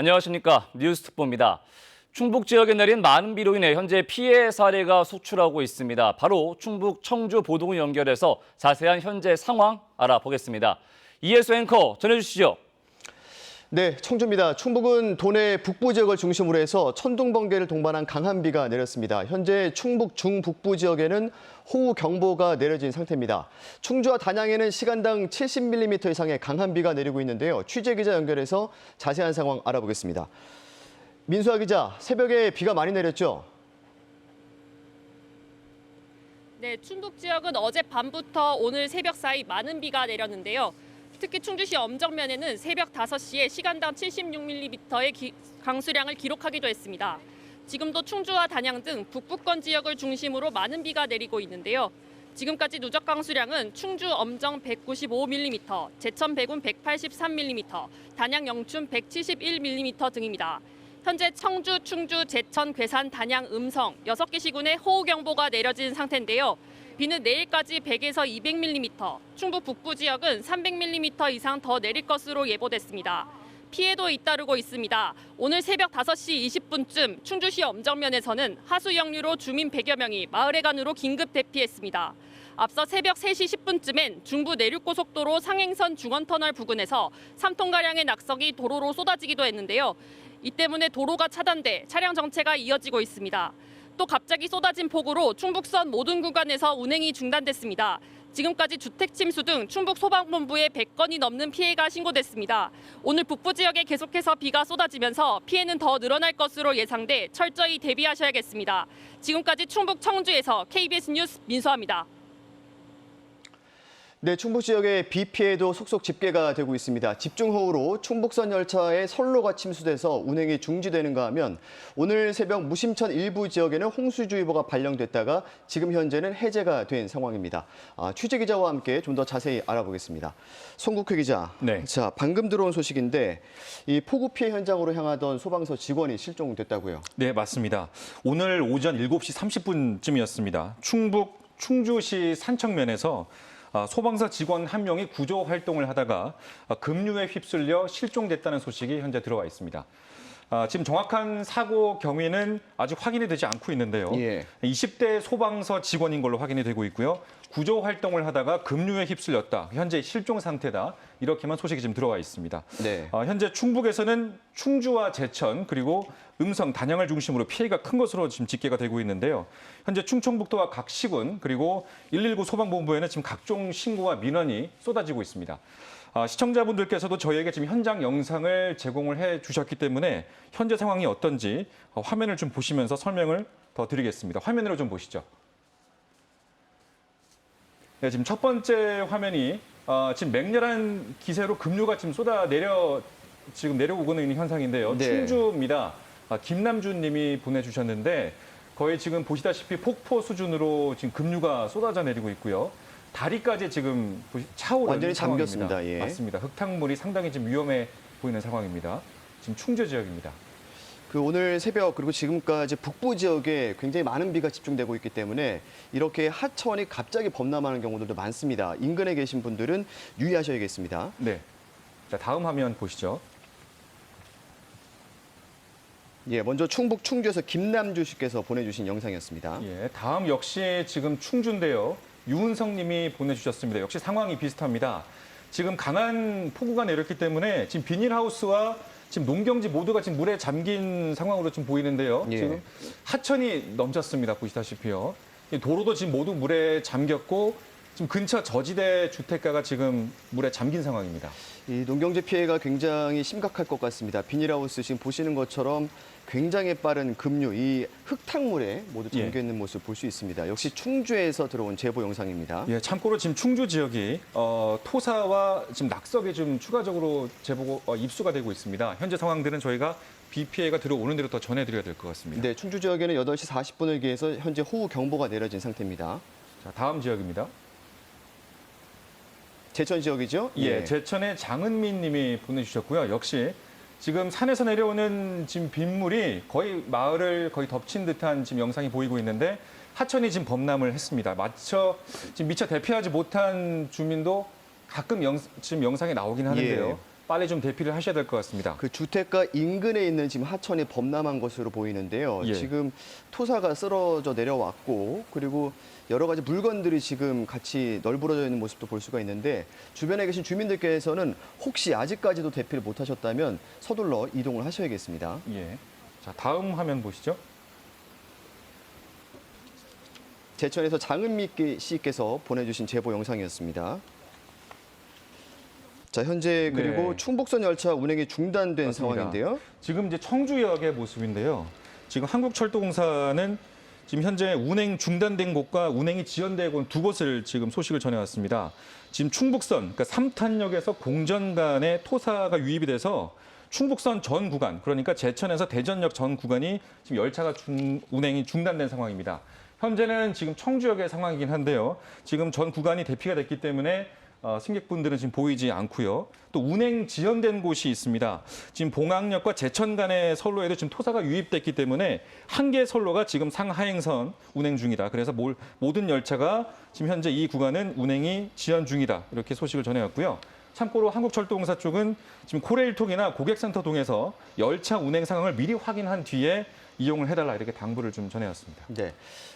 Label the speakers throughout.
Speaker 1: 안녕하십니까. 뉴스특보입니다. 충북 지역에 내린 많은 비로 인해 현재 피해 사례가 속출하고 있습니다. 바로 충북 청주 보동을 연결해서 자세한 현재 상황 알아보겠습니다. 이혜수 앵커 전해주시죠.
Speaker 2: 네, 청주입니다. 충북은 도내 북부 지역을 중심으로 해서 천둥, 번개를 동반한 강한 비가 내렸습니다. 현재 충북 중북부 지역에는 호우 경보가 내려진 상태입니다. 충주와 단양에는 시간당 70mm 이상의 강한 비가 내리고 있는데요. 취재기자 연결해서 자세한 상황 알아보겠습니다. 민수아 기자, 새벽에 비가 많이 내렸죠?
Speaker 3: 네, 충북 지역은 어젯밤부터 오늘 새벽 사이 많은 비가 내렸는데요. 특히 충주시 엄정면에는 새벽 5시에 시간당 76mm의 강수량을 기록하기도 했습니다. 지금도 충주와 단양 등 북부권 지역을 중심으로 많은 비가 내리고 있는데요. 지금까지 누적 강수량은 충주 엄정 195mm, 제천 백운 183mm, 단양 영춘 171mm 등입니다. 현재 청주, 충주, 제천, 괴산, 단양, 음성 6개 시군에 호우경보가 내려진 상태인데요. 비는 내일까지 100에서 200mm, 충북 북부 지역은 300mm 이상 더 내릴 것으로 예보됐습니다. 피해도 잇따르고 있습니다. 오늘 새벽 5시 20분쯤 충주시 엄정면에서는 하수 역류로 주민 100여 명이 마을회관으로 긴급 대피했습니다. 앞서 새벽 3시 10분쯤엔 중부 내륙고속도로 상행선 중원터널 부근에서 3톤가량의 낙석이 도로로 쏟아지기도 했는데요. 이 때문에 도로가 차단돼 차량 정체가 이어지고 있습니다. 또 갑자기 쏟아진 폭우로 충북선 모든 구간에서 운행이 중단됐습니다. 지금까지 주택 침수 등 충북 소방본부에 100건이 넘는 피해가 신고됐습니다. 오늘 북부 지역에 계속해서 비가 쏟아지면서 피해는 더 늘어날 것으로 예상돼 철저히 대비하셔야겠습니다. 지금까지 충북 청주에서 KBS 뉴스 민수아입니다.
Speaker 2: 네, 충북 지역의 비 피해도 속속 집계가 되고 있습니다. 집중호우로 충북선 열차의 선로가 침수돼서 운행이 중지되는가 하면 오늘 새벽 무심천 일부 지역에는 홍수주의보가 발령됐다가 지금 현재는 해제가 된 상황입니다. 취재기자와 함께 좀 더 자세히 알아보겠습니다. 송국회 기자,
Speaker 4: 네.
Speaker 2: 자, 방금 들어온 소식인데 이 폭우 피해 현장으로 향하던 소방서 직원이 실종됐다고요?
Speaker 4: 네, 맞습니다. 오늘 오전 7시 30분쯤이었습니다. 충북 충주시 산청면에서 소방서 직원 한 명이 구조 활동을 하다가 급류에 휩쓸려 실종됐다는 소식이 현재 들어와 있습니다. 지금 정확한 사고 경위는 아직 확인이 되지 않고 있는데요.
Speaker 2: 예.
Speaker 4: 20대 소방서 직원인 걸로 확인이 되고 있고요. 구조 활동을 하다가 급류에 휩쓸렸다. 현재 실종 상태다. 이렇게만 소식이 지금 들어와 있습니다.
Speaker 2: 네.
Speaker 4: 현재 충북에서는 충주와 제천 그리고 음성, 단양을 중심으로 피해가 큰 것으로 지금 집계가 되고 있는데요. 현재 충청북도와 각 시군 그리고 119 소방본부에는 지금 각종 신고와 민원이 쏟아지고 있습니다. 시청자분들께서도 저희에게 지금 현장 영상을 제공을 해 주셨기 때문에 현재 상황이 어떤지 화면을 좀 보시면서 설명을 더 드리겠습니다. 화면으로 좀 보시죠. 네, 지금 첫 번째 화면이 지금 맹렬한 기세로 급류가 지금 지금 내려오고 있는 현상인데요.
Speaker 2: 네.
Speaker 4: 충주입니다. 김남준 님이 보내주셨는데 거의 지금 보시다시피 폭포 수준으로 지금 급류가 쏟아져 내리고 있고요. 다리까지 지금 차오르는
Speaker 2: 완전히
Speaker 4: 상황입니다.
Speaker 2: 잠겼습니다. 예.
Speaker 4: 맞습니다. 흙탕물이 상당히 지금 위험해 보이는 상황입니다. 지금 충주 지역입니다.
Speaker 2: 오늘 새벽 그리고 지금까지 북부 지역에 굉장히 많은 비가 집중되고 있기 때문에 이렇게 하천이 갑자기 범람하는 경우들도 많습니다. 인근에 계신 분들은 유의하셔야겠습니다.
Speaker 4: 네. 자, 다음 화면 보시죠.
Speaker 2: 예, 먼저 충북 충주에서 김남주 씨께서 보내주신 영상이었습니다.
Speaker 4: 예, 다음 역시 지금 충주인데요. 유은성 님이 보내주셨습니다. 역시 상황이 비슷합니다. 지금 강한 폭우가 내렸기 때문에 지금 비닐하우스와 지금 농경지 모두가 지금 물에 잠긴 상황으로 좀 보이는데요.
Speaker 2: 예.
Speaker 4: 지금 하천이 넘쳤습니다. 보시다시피요. 도로도 지금 모두 물에 잠겼고 지금 근처 저지대 주택가가 지금 물에 잠긴 상황입니다.
Speaker 2: 이 농경지 피해가 굉장히 심각할 것 같습니다. 비닐하우스 지금 보시는 것처럼 굉장히 빠른 급류, 이 흙탕물에 모두 잠겨 있는 모습 볼 수 있습니다. 역시 충주에서 들어온 제보 영상입니다.
Speaker 4: 예, 참고로 지금 충주 지역이 토사와 지금 낙석이 좀 추가적으로 제보가 입수가 되고 있습니다. 현재 상황들은 저희가 비 피해가 들어오는 대로 더 전해드려야 될 것 같습니다.
Speaker 2: 네, 충주 지역에는 8시 40분을 기해서 현재 호우 경보가 내려진 상태입니다.
Speaker 4: 자, 다음 지역입니다.
Speaker 2: 제천 지역이죠?
Speaker 4: 예, 제천의 장은민 님이 보내주셨고요. 역시 지금 산에서 내려오는 지금 빗물이 거의 마을을 거의 덮친 듯한 지금 영상이 보이고 있는데 하천이 지금 범람을 했습니다. 지금 미처 대피하지 못한 주민도 가끔 지금 영상에 나오긴 하는데요.
Speaker 2: 예.
Speaker 4: 빨리 좀 대피를 하셔야 될 것 같습니다.
Speaker 2: 그 주택가 인근에 있는 지금 하천이 범람한 것으로 보이는데요.
Speaker 4: 예.
Speaker 2: 지금 토사가 쓰러져 내려왔고 그리고 여러 가지 물건들이 지금 같이 널브러져 있는 모습도 볼 수가 있는데 주변에 계신 주민들께서는 혹시 아직까지도 대피를 못 하셨다면 서둘러 이동을 하셔야겠습니다.
Speaker 4: 예. 자, 다음 화면 보시죠.
Speaker 2: 제천에서 장은미 씨께서 보내주신 제보 영상이었습니다. 자, 현재 그리고
Speaker 4: 네.
Speaker 2: 충북선 열차 운행이 중단된
Speaker 4: 맞습니다.
Speaker 2: 상황인데요.
Speaker 4: 지금 이제 청주역의 모습인데요. 지금 한국철도공사는 지금 현재 운행 중단된 곳과 운행이 지연되고 있는 두 곳을 지금 소식을 전해왔습니다. 지금 충북선, 그러니까 3탄역에서 공전 간에 토사가 유입이 돼서 충북선 전 구간, 그러니까 제천에서 대전역 전 구간이 지금 열차가 운행이 중단된 상황입니다. 현재는 지금 청주역의 상황이긴 한데요. 지금 전 구간이 대피가 됐기 때문에 승객분들은 지금 보이지 않고요. 또 운행 지연된 곳이 있습니다. 지금 봉항역과 제천 간의 선로에도 지금 토사가 유입됐기 때문에 한 개 선로가 지금 상하행선 운행 중이다. 그래서 모든 열차가 지금 현재 이 구간은 운행이 지연 중이다. 이렇게 소식을 전해왔고요. 참고로 한국철도공사 쪽은 지금 고레일통이나 고객센터 통해서 열차 운행 상황을 미리 확인한 뒤에 이용을 해달라 이렇게 당부를 좀 전해왔습니다.
Speaker 2: 네,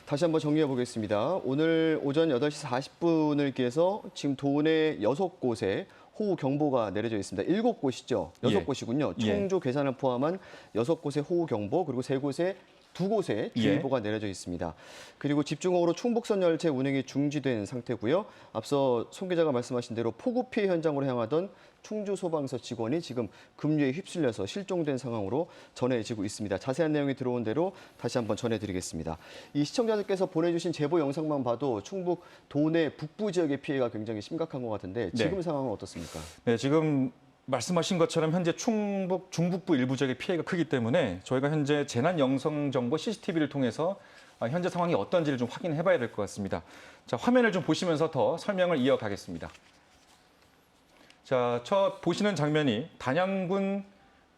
Speaker 2: 다시 한번 정리해 보겠습니다. 오늘 오전 8시 40분을 기해서 지금 도내 6곳에 호우 경보가 내려져 있습니다. 7곳이죠.
Speaker 4: 예.
Speaker 2: 6곳이군요.
Speaker 4: 예.
Speaker 2: 청주, 괴산을 포함한 6곳의 호우 경보 그리고 3곳에 2곳에 주의보가 내려져 있습니다. 그리고 집중호우로 충북선 열차 운행이 중지된 상태고요. 앞서 송 기자가 말씀하신 대로 폭우 피해 현장으로 향하던 충주 소방서 직원이 지금 급류에 휩쓸려서 실종된 상황으로 전해지고 있습니다. 자세한 내용이 들어온 대로 다시 한번 전해드리겠습니다. 이 시청자들께서 보내주신 제보 영상만 봐도 충북 도내 북부 지역의 피해가 굉장히 심각한 것 같은데 지금 상황은 어떻습니까?
Speaker 4: 네, 지금 말씀하신 것처럼 현재 충북 중북부 일부 지역의 피해가 크기 때문에 저희가 현재 재난 영상 정보 CCTV를 통해서 현재 상황이 어떤지를 좀 확인해 봐야 될 것 같습니다. 자, 화면을 좀 보시면서 더 설명을 이어가겠습니다. 자, 첫 보시는 장면이 단양군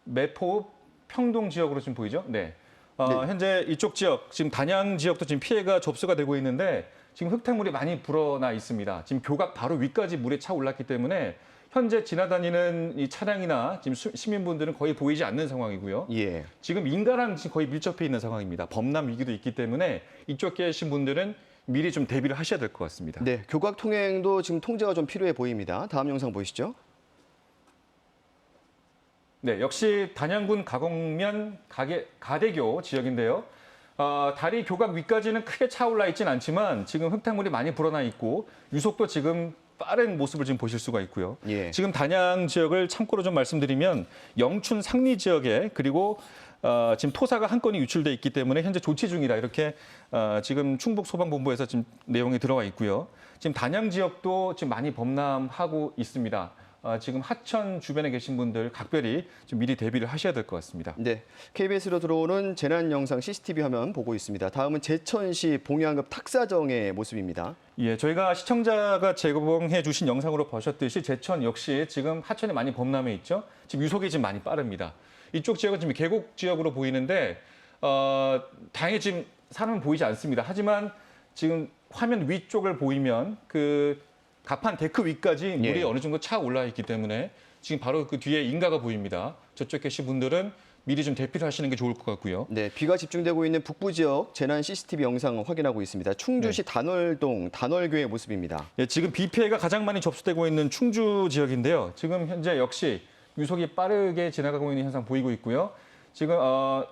Speaker 4: 매포 평동 지역으로 지금 보이죠? 네. 현재 이쪽 지역, 지금 단양 지역도 지금 피해가 접수가 되고 있는데 지금 흙탕물이 많이 불어나 있습니다. 지금 교각 바로 위까지 물에 차 올랐기 때문에 현재 지나다니는 이 차량이나 지금 시민분들은 거의 보이지 않는 상황이고요.
Speaker 2: 예.
Speaker 4: 지금 인가랑 지금 거의 밀접해 있는 상황입니다. 범람 위기도 있기 때문에 이쪽 계신 분들은 미리 좀 대비를 하셔야 될 것 같습니다.
Speaker 2: 네, 교각 통행도 지금 통제가 좀 필요해 보입니다. 다음 영상 보시죠.
Speaker 4: 네, 역시 단양군 가곡면 가대교 지역인데요. 다리 교각 위까지는 크게 차올라 있진 않지만 지금 흙탕물이 많이 불어나 있고 유속도 지금 빠른 모습을 지금 보실 수가 있고요.
Speaker 2: 예.
Speaker 4: 지금 단양 지역을 참고로 좀 말씀드리면 영춘 상리 지역에 그리고 지금 토사가 한 건이 유출돼 있기 때문에 현재 조치 중이다 이렇게 지금 충북 소방본부에서 지금 내용이 들어와 있고요. 지금 단양 지역도 지금 많이 범람하고 있습니다. 지금 하천 주변에 계신 분들 각별히 좀 미리 대비를 하셔야 될 것 같습니다.
Speaker 2: 네, KBS로 들어오는 재난 영상 CCTV 화면 보고 있습니다. 다음은 제천시 봉양읍 탁사정의 모습입니다.
Speaker 4: 예, 저희가 시청자가 제공해 주신 영상으로 보셨듯이 제천 역시 지금 하천이 많이 범람해 있죠. 지금 유속이 지금 많이 빠릅니다. 이쪽 지역은 지금 계곡 지역으로 보이는데 다행히 지금 사람은 보이지 않습니다. 하지만 지금 화면 위쪽을 보이면 그 가판 데크 위까지 물이
Speaker 2: 예.
Speaker 4: 어느 정도 차 올라 있기 때문에 지금 바로 그 뒤에 인가가 보입니다. 저쪽 계신 분들은 미리 좀 대피를 하시는 게 좋을 것 같고요.
Speaker 2: 네, 비가 집중되고 있는 북부 지역 재난 CCTV 영상 확인하고 있습니다. 충주시 단월동 단월교의 모습입니다.
Speaker 4: 예, 지금 비 피해가 가장 많이 접수되고 있는 충주 지역인데요. 지금 현재 역시 유속이 빠르게 지나가고 있는 현상 보이고 있고요. 지금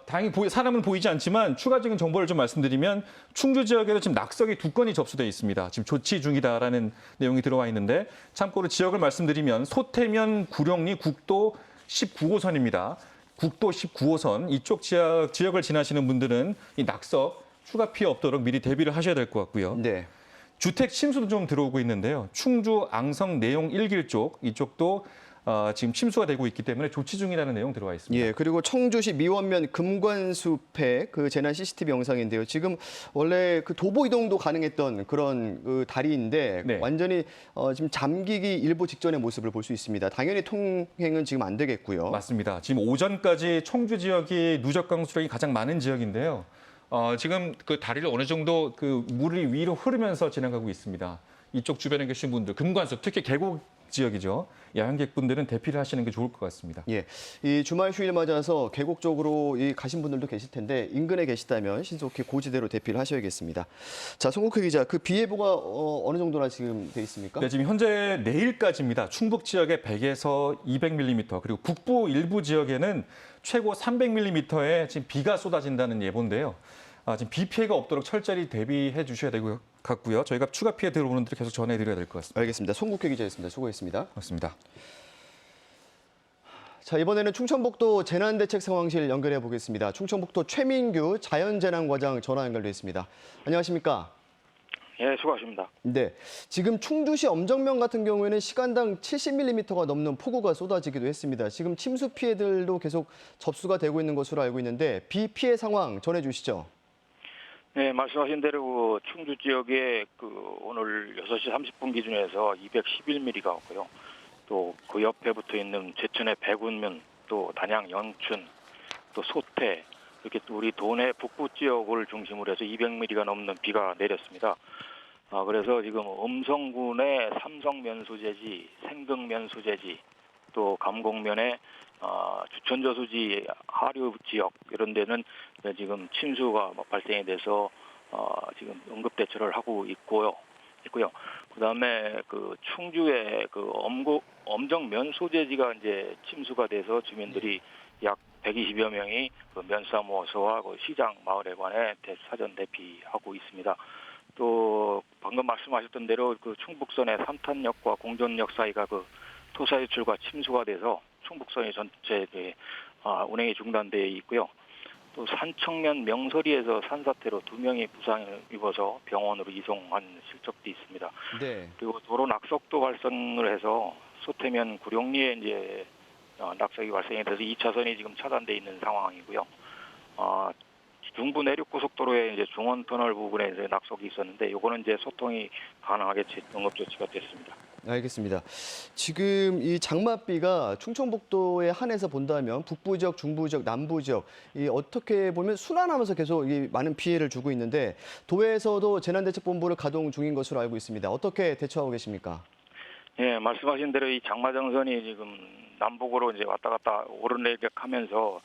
Speaker 4: 다행히 사람은 보이지 않지만 추가적인 정보를 좀 말씀드리면 충주 지역에도 지금 낙석이 2건이 접수돼 있습니다. 지금 조치 중이다라는 내용이 들어와 있는데 참고로 지역을 말씀드리면 소태면 구룡리 국도 19호선입니다. 국도 19호선 이쪽 지역을 지나시는 분들은 이 낙석 추가 피해 없도록 미리 대비를 하셔야 될 것 같고요.
Speaker 2: 네.
Speaker 4: 주택 침수도 좀 들어오고 있는데요. 충주 앙성 내용 1길 쪽 이쪽도 지금 침수가 되고 있기 때문에 조치 중이라는 내용 들어와 있습니다.
Speaker 2: 예, 그리고 청주시 미원면 금관숲의 그 재난 CCTV 영상인데요. 지금 원래 그 도보 이동도 가능했던 그런 그 다리인데
Speaker 4: 네.
Speaker 2: 완전히 지금 잠기기 일보 직전의 모습을 볼 수 있습니다. 당연히 통행은 지금 안 되겠고요.
Speaker 4: 맞습니다. 지금 오전까지 청주 지역이 누적 강수량이 가장 많은 지역인데요. 지금 그 다리를 어느 정도 그 물이 위로 흐르면서 지나가고 있습니다. 이쪽 주변에 계신 분들, 금관숲, 특히 계곡 지역이죠. 야영객분들은 대피를 하시는 게 좋을 것 같습니다.
Speaker 2: 예, 이 주말 휴일 맞아서 계곡 쪽으로 가신 분들도 계실 텐데 인근에 계시다면 신속히 고지대로 대피를 하셔야겠습니다. 자, 송국회 기자, 그 비 예보가 어느 정도나 지금 돼 있습니까?
Speaker 4: 네, 지금 현재 내일까지입니다. 충북 지역에 100에서 200mm, 그리고 북부 일부 지역에는 최고 300mm의 지금 비가 쏟아진다는 예보인데요. 지금 비 피해가 없도록 철저히 대비해 주셔야 될 것 같고요. 저희가 추가 피해 들어오는 분들 계속 전해드려야 될 것 같습니다.
Speaker 2: 알겠습니다. 송국회 기자였습니다. 수고했습니다.
Speaker 4: 맞습니다.
Speaker 2: 자, 이번에는 충청북도 재난대책 상황실 연결해 보겠습니다. 충청북도 최민규 자연재난과장 전화 연결돼 있습니다. 안녕하십니까?
Speaker 5: 예, 수고하십니다.
Speaker 2: 네, 지금 충주시 엄정면 같은 경우에는 시간당 70mm가 넘는 폭우가 쏟아지기도 했습니다. 지금 침수 피해들도 계속 접수가 되고 있는 것으로 알고 있는데 비 피해 상황 전해주시죠.
Speaker 5: 네, 말씀하신 대로 충주 지역에 오늘 6시 30분 기준에서 211mm가 왔고요. 또 그 옆에 붙어 있는 제천의 백운면, 또 단양 영춘, 또 소태, 이렇게 또 우리 도내 북부 지역을 중심으로 해서 200mm가 넘는 비가 내렸습니다. 그래서 지금 음성군의 삼성면수제지, 생덕면수제지, 또 감곡면의 주천저수지 하류 지역 이런 데는 지금 침수가 발생이 돼서 지금 응급 대처를 하고 있고요. 그다음에 충주의 엄정면 소재지가 이제 침수가 돼서 주민들이 약 120여 명이 면사무소와 시장 마을회관에 사전 대피하고 있습니다. 또 방금 말씀하셨던 대로 충북선의 삼탄역과 공전역 사이가 토사 유출과 침수가 돼서 충북선이 전체 운행이 중단되어 있고요. 또 산청면 명서리에서 산사태로 2명이 부상을 입어서 병원으로 이송한 실적도 있습니다.
Speaker 2: 네.
Speaker 5: 그리고 도로 낙석도 발생을 해서 소태면 구룡리에 이제 낙석이 발생이 돼서 2차선이 지금 차단돼 있는 상황이고요. 중부 내륙고속도로에 이제 중원터널 부분에 이제 낙석이 있었는데 요거는 이제 소통이 가능하게 응급조치가 됐습니다.
Speaker 2: 알겠습니다. 지금 이 장맛비가 충청북도에 한해서 본다면 북부 지역, 중부 지역, 남부 지역 어떻게 보면 순환하면서 계속 많은 피해를 주고 있는데 도에서도 재난대책본부를 가동 중인 것으로 알고 있습니다. 어떻게 대처하고 계십니까?
Speaker 5: 예, 말씀하신 대로 이 장마정선이 지금 남북으로 이제 왔다 갔다 오르내리하면서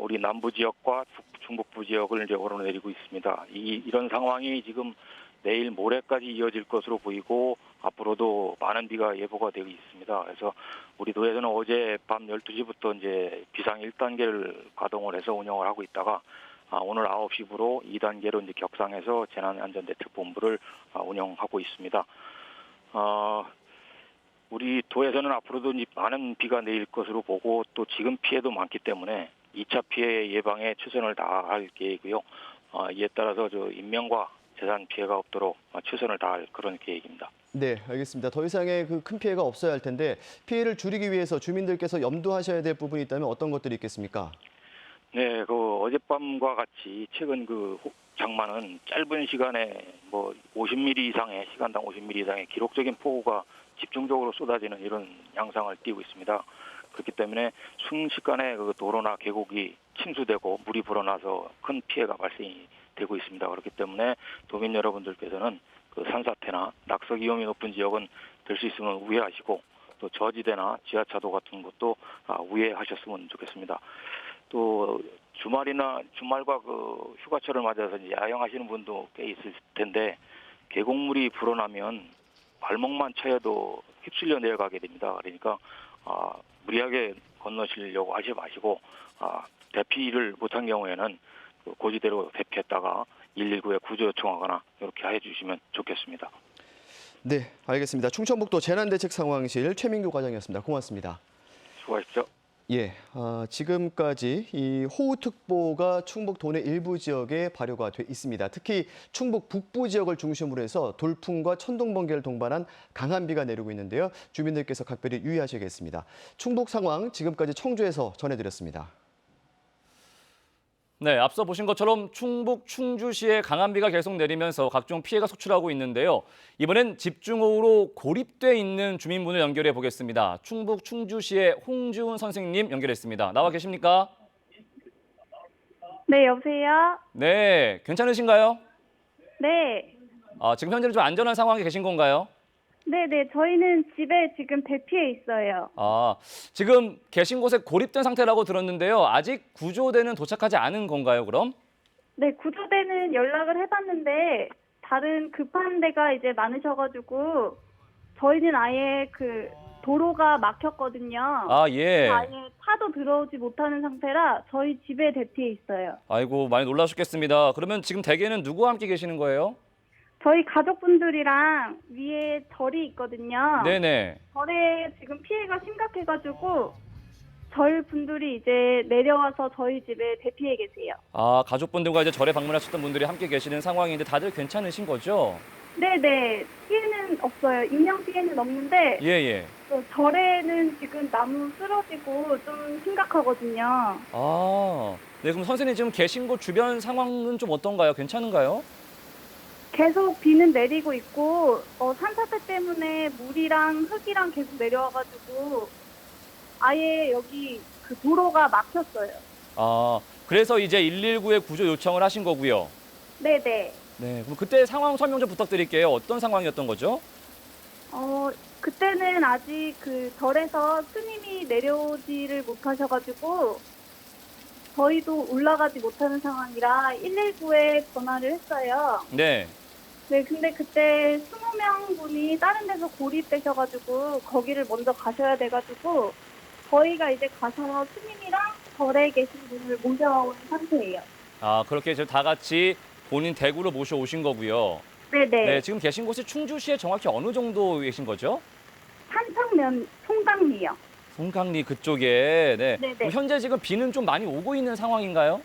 Speaker 5: 우리 남부 지역과 중북부 지역을 이제 오르내리고 있습니다. 이런 상황이 지금 내일 모레까지 이어질 것으로 보이고 앞으로도 많은 비가 예보가 되고 있습니다. 그래서 우리 도에서는 어제 밤 12시부터 이제 비상 1단계를 가동을 해서 운영을 하고 있다가 오늘 9시부로 2단계로 이제 격상해서 재난안전대책본부를 운영하고 있습니다. 우리 도에서는 앞으로도 이제 많은 비가 내릴 것으로 보고 또 지금 피해도 많기 때문에 2차 피해 예방에 최선을 다할 계획이고요. 이에 따라서 인명과 재산 피해가 없도록 최선을 다할 그런 계획입니다.
Speaker 2: 네, 알겠습니다. 더 이상의 큰 피해가 없어야 할 텐데 피해를 줄이기 위해서 주민들께서 염두하셔야 될 부분이 있다면 어떤 것들이 있겠습니까?
Speaker 5: 네, 어젯밤과 같이 최근 장마는 짧은 시간에 50mm 이상의 시간당 50mm 이상의 기록적인 폭우가 집중적으로 쏟아지는 이런 양상을 띠고 있습니다. 그렇기 때문에 순식간에 도로나 계곡이 침수되고 물이 불어나서 큰 피해가 발생이 되고 있습니다. 그렇기 때문에 도민 여러분들께서는 산사태나 낙석 위험이 높은 지역은 될 수 있으면 우회하시고 또 저지대나 지하차도 같은 것도 우회하셨으면 좋겠습니다. 또 주말과 휴가철을 맞아서 이제 야영하시는 분도 꽤 있을 텐데 계곡물이 불어나면 발목만 차여도 휩쓸려 내려가게 됩니다. 그러니까 무리하게 건너시려고 하지 마시고 대피를 못한 경우에는 고지대로 대피했다가 119에 구조 요청하거나 이렇게 해주시면 좋겠습니다.
Speaker 2: 네, 알겠습니다. 충청북도 재난대책 상황실 최민규 과장이었습니다. 고맙습니다.
Speaker 5: 수고하십시오.
Speaker 2: 예, 지금까지 이 호우특보가 충북 도내 일부 지역에 발효가 돼 있습니다. 특히 충북 북부 지역을 중심으로 해서 돌풍과 천둥 번개를 동반한 강한 비가 내리고 있는데요. 주민들께서 각별히 유의하셔야겠습니다. 충북 상황 지금까지 청주에서 전해드렸습니다.
Speaker 1: 네, 앞서 보신 것처럼 충북 충주시에 강한 비가 계속 내리면서 각종 피해가 속출하고 있는데요. 이번엔 집중호우로 고립돼 있는 주민분을 연결해 보겠습니다. 충북 충주시의 홍지훈 선생님 연결했습니다. 나와 계십니까?
Speaker 6: 네, 여보세요?
Speaker 1: 네, 괜찮으신가요?
Speaker 6: 네.
Speaker 1: 지금 현재는 좀 안전한 상황에 계신 건가요?
Speaker 6: 네네, 저희는 집에 지금 대피해 있어요.
Speaker 1: 아, 지금 계신 곳에 고립된 상태라고 들었는데요. 아직 구조대는 도착하지 않은 건가요, 그럼?
Speaker 6: 네, 구조대는 연락을 해봤는데 다른 급한 데가 이제 많으셔가지고 저희는 아예 그 도로가 막혔거든요.
Speaker 1: 아, 예.
Speaker 6: 아예 차도 들어오지 못하는 상태라 저희 집에 대피해 있어요.
Speaker 1: 아이고, 많이 놀라셨겠습니다. 그러면 지금 댁에는 누구와 함께 계시는 거예요?
Speaker 6: 저희 가족분들이랑 위에 절이 있거든요.
Speaker 1: 네네.
Speaker 6: 절에 지금 피해가 심각해가지고 저희 분들이 이제 내려와서 저희 집에 대피해 계세요.
Speaker 1: 아, 가족분들과 이제 절에 방문하셨던 분들이 함께 계시는 상황인데 다들 괜찮으신 거죠?
Speaker 6: 네네, 피해는 없어요. 인명 피해는 없는데
Speaker 1: 예, 예.
Speaker 6: 절에는 지금 나무 쓰러지고 좀 심각하거든요.
Speaker 1: 아, 네, 그럼 선생님 지금 계신 곳 주변 상황은 좀 어떤가요? 괜찮은가요?
Speaker 6: 계속 비는 내리고 있고 산사태 때문에 물이랑 흙이랑 계속 내려와가지고 아예 여기 그 도로가 막혔어요.
Speaker 1: 아, 그래서 이제 119에 구조 요청을 하신 거고요.
Speaker 6: 네네.
Speaker 1: 네, 그럼 그때 상황 설명 좀 부탁드릴게요. 어떤 상황이었던 거죠?
Speaker 6: 그때는 아직 그 절에서 스님이 내려오지를 못하셔가지고 저희도 올라가지 못하는 상황이라 119에 전화를 했어요.
Speaker 1: 네.
Speaker 6: 네, 근데 그때 20명 분이 다른 데서 고립되셔가지고 거기를 먼저 가셔야 돼가지고 저희가 이제 가서 스님이랑 절에 계신 분을 모셔온 상태예요.
Speaker 1: 아, 그렇게 이제 다 같이 본인 댁으로 모셔오신 거고요.
Speaker 6: 네네.
Speaker 1: 네, 지금 계신 곳이 충주시에 정확히 어느 정도 계신 거죠?
Speaker 6: 산청면 송강리요.
Speaker 1: 송강리 그쪽에. 네.
Speaker 6: 네네.
Speaker 1: 그럼 현재 지금 비는 좀 많이 오고 있는 상황인가요?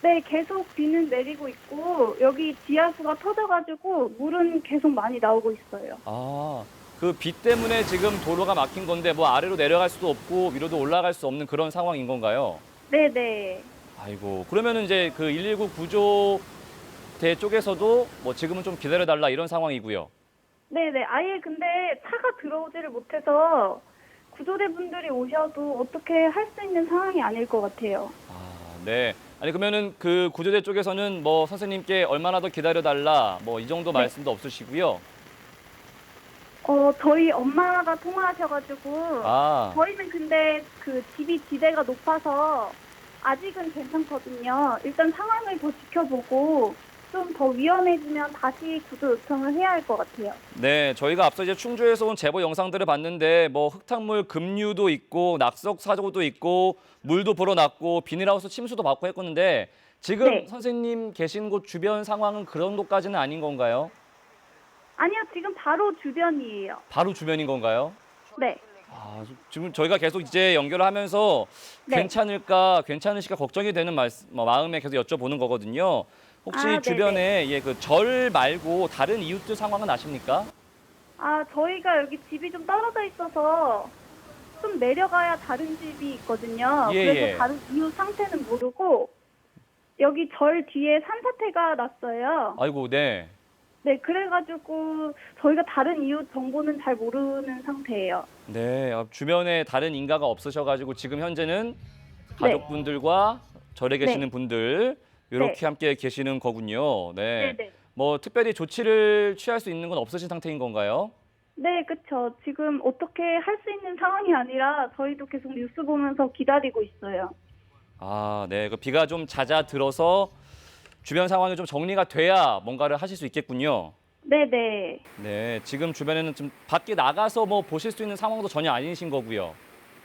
Speaker 6: 네, 계속 비는 내리고 있고 여기 지하수가 터져가지고 물은 계속 많이 나오고 있어요.
Speaker 1: 아, 그 비 때문에 지금 도로가 막힌 건데 뭐 아래로 내려갈 수도 없고 위로도 올라갈 수 없는 그런 상황인 건가요?
Speaker 6: 네네.
Speaker 1: 아이고, 그러면은 이제 그 119 구조대 쪽에서도 뭐 지금은 좀 기다려달라 이런 상황이고요.
Speaker 6: 네네. 아예 근데 차가 들어오지를 못해서 구조대 분들이 오셔도 어떻게 할 수 있는 상황이 아닐 것 같아요.
Speaker 1: 아, 네. 아니 그러면은 그 구조대 쪽에서는 뭐 선생님께 얼마나 더 기다려달라 뭐 이 정도
Speaker 6: 네.
Speaker 1: 말씀도 없으시고요.
Speaker 6: 저희 엄마가 통화하셔가지고
Speaker 1: 아,
Speaker 6: 저희는 근데 그 집이 지대가 높아서 아직은 괜찮거든요. 일단 상황을 더 지켜보고 좀 더 위험해지면 다시 구조 요청을 해야 할 것 같아요.
Speaker 1: 네. 저희가 앞서 이제 충주에서 온 제보 영상들을 봤는데 뭐 흙탕물 급류도 있고 낙석 사고도 있고 물도 불어났고 비닐하우스 침수도 받고 했었는데 지금
Speaker 6: 네.
Speaker 1: 선생님 계신 곳 주변 상황은 그런 것까지는 아닌 건가요?
Speaker 6: 아니요, 지금 바로 주변이에요.
Speaker 1: 바로 주변인 건가요?
Speaker 6: 네.
Speaker 1: 아, 지금 저희가 계속 이제 연결을 하면서
Speaker 6: 네.
Speaker 1: 괜찮으실까 걱정이 되는 마음에 계속 여쭤보는 거거든요. 혹시
Speaker 6: 아, 네네.
Speaker 1: 주변에 예, 그 절 말고 다른 이웃들 상황은 아십니까?
Speaker 6: 저희가 여기 집이 좀 떨어져 있어서 좀 내려가야 다른 집이 있거든요.
Speaker 1: 예,
Speaker 6: 그래서
Speaker 1: 예.
Speaker 6: 다른 이웃 상태는 모르고 여기 절 뒤에 산사태가 났어요.
Speaker 1: 아이고, 네.
Speaker 6: 네, 그래가지고 저희가 다른 이웃 정보는 잘 모르는 상태예요.
Speaker 1: 네, 주변에 다른 인가가 없으셔가지고 지금 현재는 가족분들과 절에 계시는 분들 이렇게
Speaker 6: 네.
Speaker 1: 함께 계시는 거군요. 네.
Speaker 6: 네네.
Speaker 1: 뭐 특별히 조치를 취할 수 있는 건 없으신 상태인 건가요?
Speaker 6: 네, 그쵸. 지금 어떻게 할 수 있는 상황이 아니라 저희도 계속 뉴스 보면서 기다리고 있어요.
Speaker 1: 아, 네. 그 비가 좀 잦아들어서 주변 상황이 좀 정리가 돼야 뭔가를 하실 수 있겠군요.
Speaker 6: 네네.
Speaker 1: 네, 지금 주변에는 좀 밖에 나가서 뭐 보실 수 있는 상황도 전혀 아니신 거고요.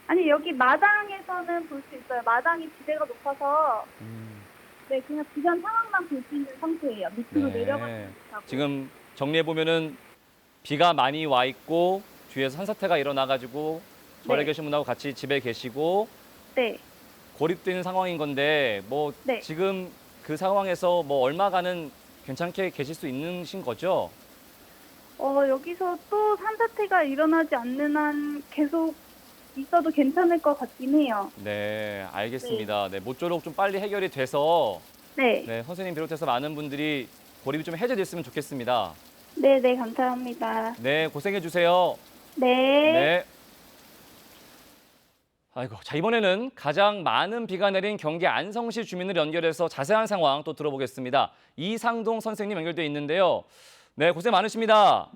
Speaker 6: 아니, 여기 마당에서는 볼 수 있어요. 마당이 지대가 높아서 네, 그냥 주변 상황만 볼 수 있는 상태예요. 밑으로
Speaker 1: 네.
Speaker 6: 내려가지 못하고.
Speaker 1: 지금 정리해 보면은 비가 많이 와 있고 뒤에서 산사태가 일어나가지고 절에
Speaker 6: 네.
Speaker 1: 계신 분하고 같이 집에 계시고
Speaker 6: 네.
Speaker 1: 고립되는 상황인 건데 뭐
Speaker 6: 네.
Speaker 1: 지금 그 상황에서 뭐 얼마간은 괜찮게 계실 수 있으신 거죠?
Speaker 6: 여기서 또 산사태가 일어나지 않는 한 계속 있어도 괜찮을 것 같긴 해요.
Speaker 1: 네, 알겠습니다. 네, 모쪼록 좀 빨리 해결이 돼서
Speaker 6: 네.
Speaker 1: 네, 선생님 비롯해서 많은 분들이 고립이 좀 해제됐으면 좋겠습니다.
Speaker 6: 네, 네, 감사합니다.
Speaker 1: 네, 고생해 주세요.
Speaker 6: 네.
Speaker 1: 네. 아이고, 자 이번에는 가장 많은 비가 내린 경기 안성시 주민을 연결해서 자세한 상황 또 들어보겠습니다. 이상동 선생님 연결돼 있는데요. 네, 고생 많으십니다.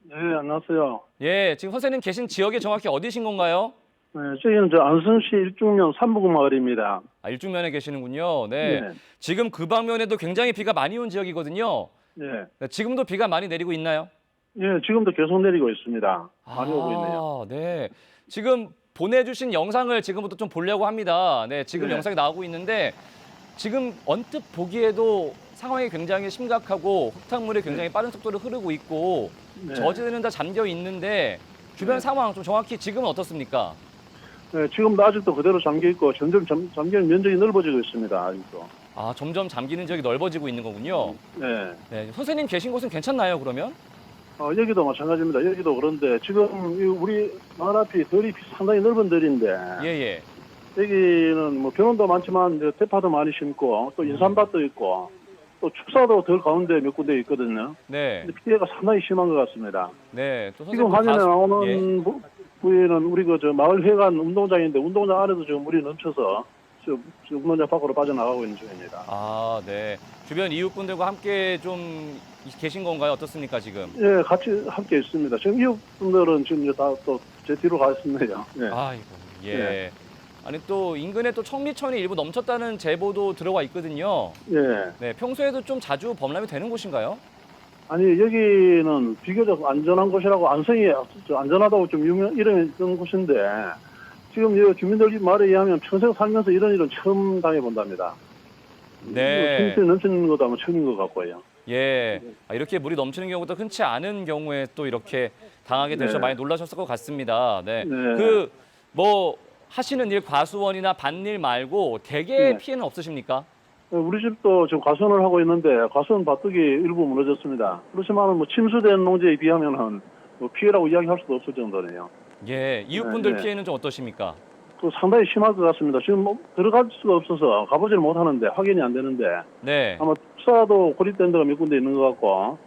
Speaker 7: 네, 안녕하세요.
Speaker 1: 예, 지금 선생님 계신 지역이 정확히 어디신 건가요?
Speaker 7: 네, 저희는 안성시 일중면 삼부구 마을입니다.
Speaker 1: 아, 일중면에 계시는군요. 네.
Speaker 7: 네.
Speaker 1: 지금 그 방면에도 굉장히 비가 많이 온 지역이거든요.
Speaker 7: 네.
Speaker 1: 네, 지금도 비가 많이 내리고 있나요?
Speaker 7: 예, 지금도 계속 내리고 있습니다. 많이 오고 있네요.
Speaker 1: 네. 지금 보내주신 영상을 지금부터 좀 보려고 합니다. 네, 지금
Speaker 7: 네.
Speaker 1: 영상이 나오고 있는데 지금 언뜻 보기에도 상황이 굉장히 심각하고 흙탕물이 굉장히 빠른 속도로 흐르고 있고
Speaker 7: 네.
Speaker 1: 저지대는 다 잠겨 있는데 주변
Speaker 7: 네.
Speaker 1: 상황 좀 정확히 지금은 어떻습니까?
Speaker 7: 네, 지금도 아직도 그대로 잠겨 있고 점점 잠기는 면적이 넓어지고 있습니다. 아직도.
Speaker 1: 아, 점점 잠기는 지역이 넓어지고 있는 거군요.
Speaker 7: 네.
Speaker 1: 네, 선생님 계신 곳은 괜찮나요, 그러면?
Speaker 7: 여기도 마찬가지입니다. 여기도 그런데 지금 우리 마을 앞이 들이 상당히 넓은 들인데
Speaker 1: 예, 예.
Speaker 7: 여기는 뭐 변원도 많지만 이제 대파도 많이 심고 또 인삼밭도 있고 또 축사도 들 가운데 몇 군데 있거든요.
Speaker 1: 네.
Speaker 7: 근데 피해가 상당히 심한 것 같습니다.
Speaker 1: 네. 또
Speaker 7: 지금
Speaker 1: 선생님
Speaker 7: 화면에 나오는
Speaker 1: 예.
Speaker 7: 부위는 우리 저 마을 회관 운동장인데 운동장 안에도 지금 물이 넘쳐서 지금 운동장 밖으로 빠져나가고 있는 중입니다.
Speaker 1: 아, 네. 주변 이웃분들과 함께 좀 계신 건가요? 어떻습니까, 지금?
Speaker 7: 예, 같이 함께 있습니다. 지금 이웃분들은 지금 다 또 제 뒤로 가 있습니다. 예.
Speaker 1: 아이고, 예.
Speaker 7: 네.
Speaker 1: 아니 또 인근에 또 청미천이 일부 넘쳤다는 제보도 들어와 있거든요.
Speaker 7: 예.
Speaker 1: 네, 평소에도 좀 자주 범람이 되는 곳인가요?
Speaker 7: 아니 여기는 비교적 안전한 곳이라고 안성이 안전하다고 좀 이름이 있던 곳인데 지금 이 주민들 말에 의하면 평생 살면서 이런 일은 처음 당해본답니다.
Speaker 1: 네.
Speaker 7: 평소에 넘치는 것도 아마 처음인 것 같고요.
Speaker 1: 예. 아, 이렇게 물이 넘치는 경우도 흔치 않은 경우에 또 이렇게 당하게 되셔서
Speaker 7: 네.
Speaker 1: 많이 놀라셨을 것 같습니다. 네.
Speaker 7: 네.
Speaker 1: 그 뭐 하시는 일 과수원이나 밭일 말고 대개
Speaker 7: 네.
Speaker 1: 피해는 없으십니까?
Speaker 7: 우리 집도 지금 과수원을 하고 있는데 과수원 밭둑이 일부 무너졌습니다. 그렇지만 뭐 침수된 농지에 비하면은 뭐 피해라고 이야기할 수도 없을 정도네요.
Speaker 1: 예. 이웃분들
Speaker 7: 네.
Speaker 1: 피해는 좀 어떠십니까?
Speaker 7: 그 상당히 심할 것 같습니다. 지금 뭐 들어갈 수가 없어서 가보지를 못하는데 확인이 안 되는데
Speaker 1: 네.
Speaker 7: 아마 투사도 고립된 데가 몇 군데 있는 것 같고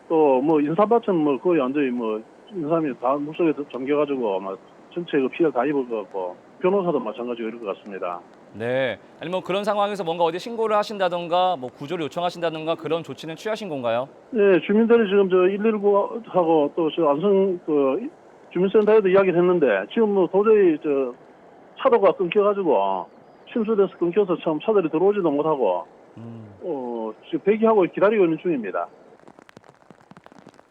Speaker 7: 또 뭐 인삼밭은 뭐 거의 완전히 뭐 인삼이 다 물속에 잠겨가지고 아마 전체 그 피해를 다 입을 것 같고 변호사도 마찬가지로 이럴 것 같습니다.
Speaker 1: 네. 아니 뭐 그런 상황에서 뭔가 어디 신고를 하신다던가 뭐 구조를 요청하신다던가 그런 조치는 취하신 건가요?
Speaker 7: 네, 주민들이 지금 저 119하고 또 저 안성 그 주민센터에도 이야기를 했는데 지금 뭐 도저히 저 차도가 끊겨가지고 침수돼서 끊겨서 참 차들이 들어오지도 못하고 지금 대기하고 기다리고 있는 중입니다.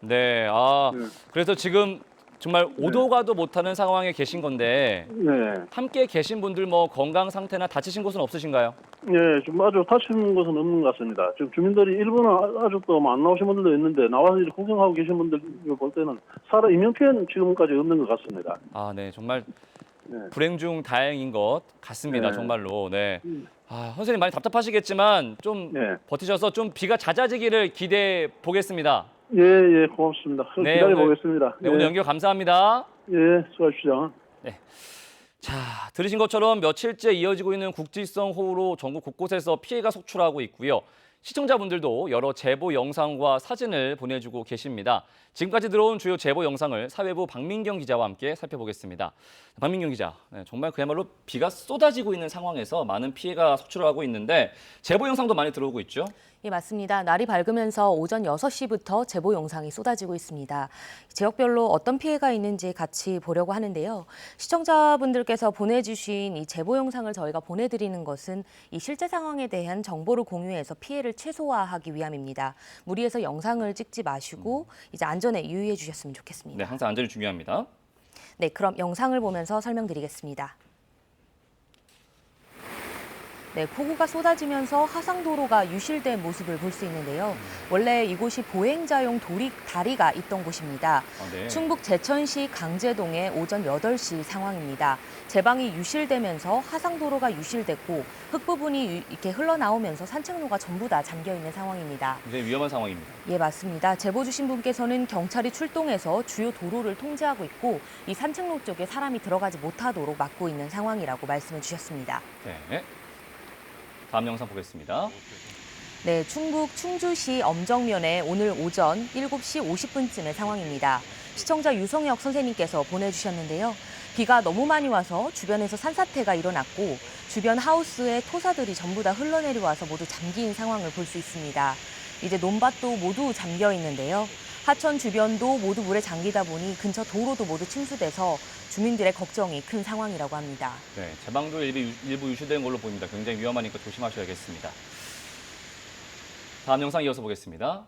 Speaker 1: 네. 아,
Speaker 7: 네.
Speaker 1: 그래서 지금 정말 오도 가도 못하는 상황에 계신 건데
Speaker 7: 네,
Speaker 1: 함께 계신 분들 뭐 건강 상태나 다치신 곳은 없으신가요?
Speaker 7: 네, 좀 아주 다치는 것은 없는 것 같습니다. 지금 주민들이 일부는 아직도 안 나오신 분들도 있는데 나와서 이렇게 구경하고 계신 분들 볼 때는 사람 인명피해는 지금까지 없는 것 같습니다.
Speaker 1: 아, 네. 정말
Speaker 7: 네.
Speaker 1: 불행 중 다행인 것 같습니다.
Speaker 7: 네.
Speaker 1: 정말로. 네. 아, 선생님 많이 답답하시겠지만 좀
Speaker 7: 네.
Speaker 1: 버티셔서 좀 비가 잦아지기를 기대해 보겠습니다.
Speaker 7: 예, 예, 고맙습니다.
Speaker 1: 네,
Speaker 7: 기다려
Speaker 1: 오늘-
Speaker 7: 보겠습니다.
Speaker 1: 네, 오늘 연결 감사합니다.
Speaker 7: 예, 수고하십시오.
Speaker 1: 자, 들으신 것처럼 며칠째 이어지고 있는 국지성 호우로 전국 곳곳에서 피해가 속출하고 있고요. 시청자분들도 여러 제보 영상과 사진을 보내주고 계십니다. 지금까지 들어온 주요 제보 영상을 사회부 박민경 기자와 함께 살펴보겠습니다. 박민경 기자, 네, 정말 그야말로 비가 쏟아지고 있는 상황에서 많은 피해가 속출하고 있는데 제보 영상도 많이 들어오고 있죠?
Speaker 8: 예, 맞습니다. 날이 밝으면서 오전 6시부터 제보 영상이 쏟아지고 있습니다. 지역별로 어떤 피해가 있는지 같이 보려고 하는데요. 시청자분들께서 보내주신 이 제보 영상을 저희가 보내드리는 것은 이 실제 상황에 대한 정보를 공유해서 피해를 최소화하기 위함입니다. 무리해서 영상을 찍지 마시고 이제 안전에 유의해 주셨으면 좋겠습니다.
Speaker 1: 네, 항상 안전이 중요합니다.
Speaker 8: 네, 그럼 영상을 보면서 설명드리겠습니다. 네, 폭우가 쏟아지면서 하상도로가 유실된 모습을 볼 수 있는데요. 원래 이곳이 보행자용 다리가 있던 곳입니다.
Speaker 1: 네.
Speaker 8: 충북 제천시 강제동의 오전 8시 상황입니다. 제방이 유실되면서 하상도로가 유실됐고 흙 부분이 이렇게 흘러나오면서 산책로가 전부 다 잠겨있는 상황입니다.
Speaker 1: 굉장히 위험한 상황입니다.
Speaker 8: 예, 맞습니다. 제보 주신 분께서는 경찰이 출동해서 주요 도로를 통제하고 있고 이 산책로 쪽에 사람이 들어가지 못하도록 막고 있는 상황이라고 말씀을 주셨습니다.
Speaker 1: 네. 다음 영상 보겠습니다.
Speaker 8: 네, 충북 충주시 엄정면의 오늘 오전 7시 50분쯤의 상황입니다. 시청자 유성혁 선생님께서 보내주셨는데요. 비가 너무 많이 와서 주변에서 산사태가 일어났고 주변 하우스에 토사들이 전부 다 흘러내려와서 모두 잠긴 상황을 볼 수 있습니다. 이제 논밭도 모두 잠겨 있는데요. 하천 주변도 모두 물에 잠기다 보니 근처 도로도 모두 침수돼서 주민들의 걱정이 큰 상황이라고 합니다.
Speaker 1: 네, 제방도 일부 유실된 걸로 보입니다. 굉장히 위험하니까 조심하셔야겠습니다. 다음 영상 이어서 보겠습니다.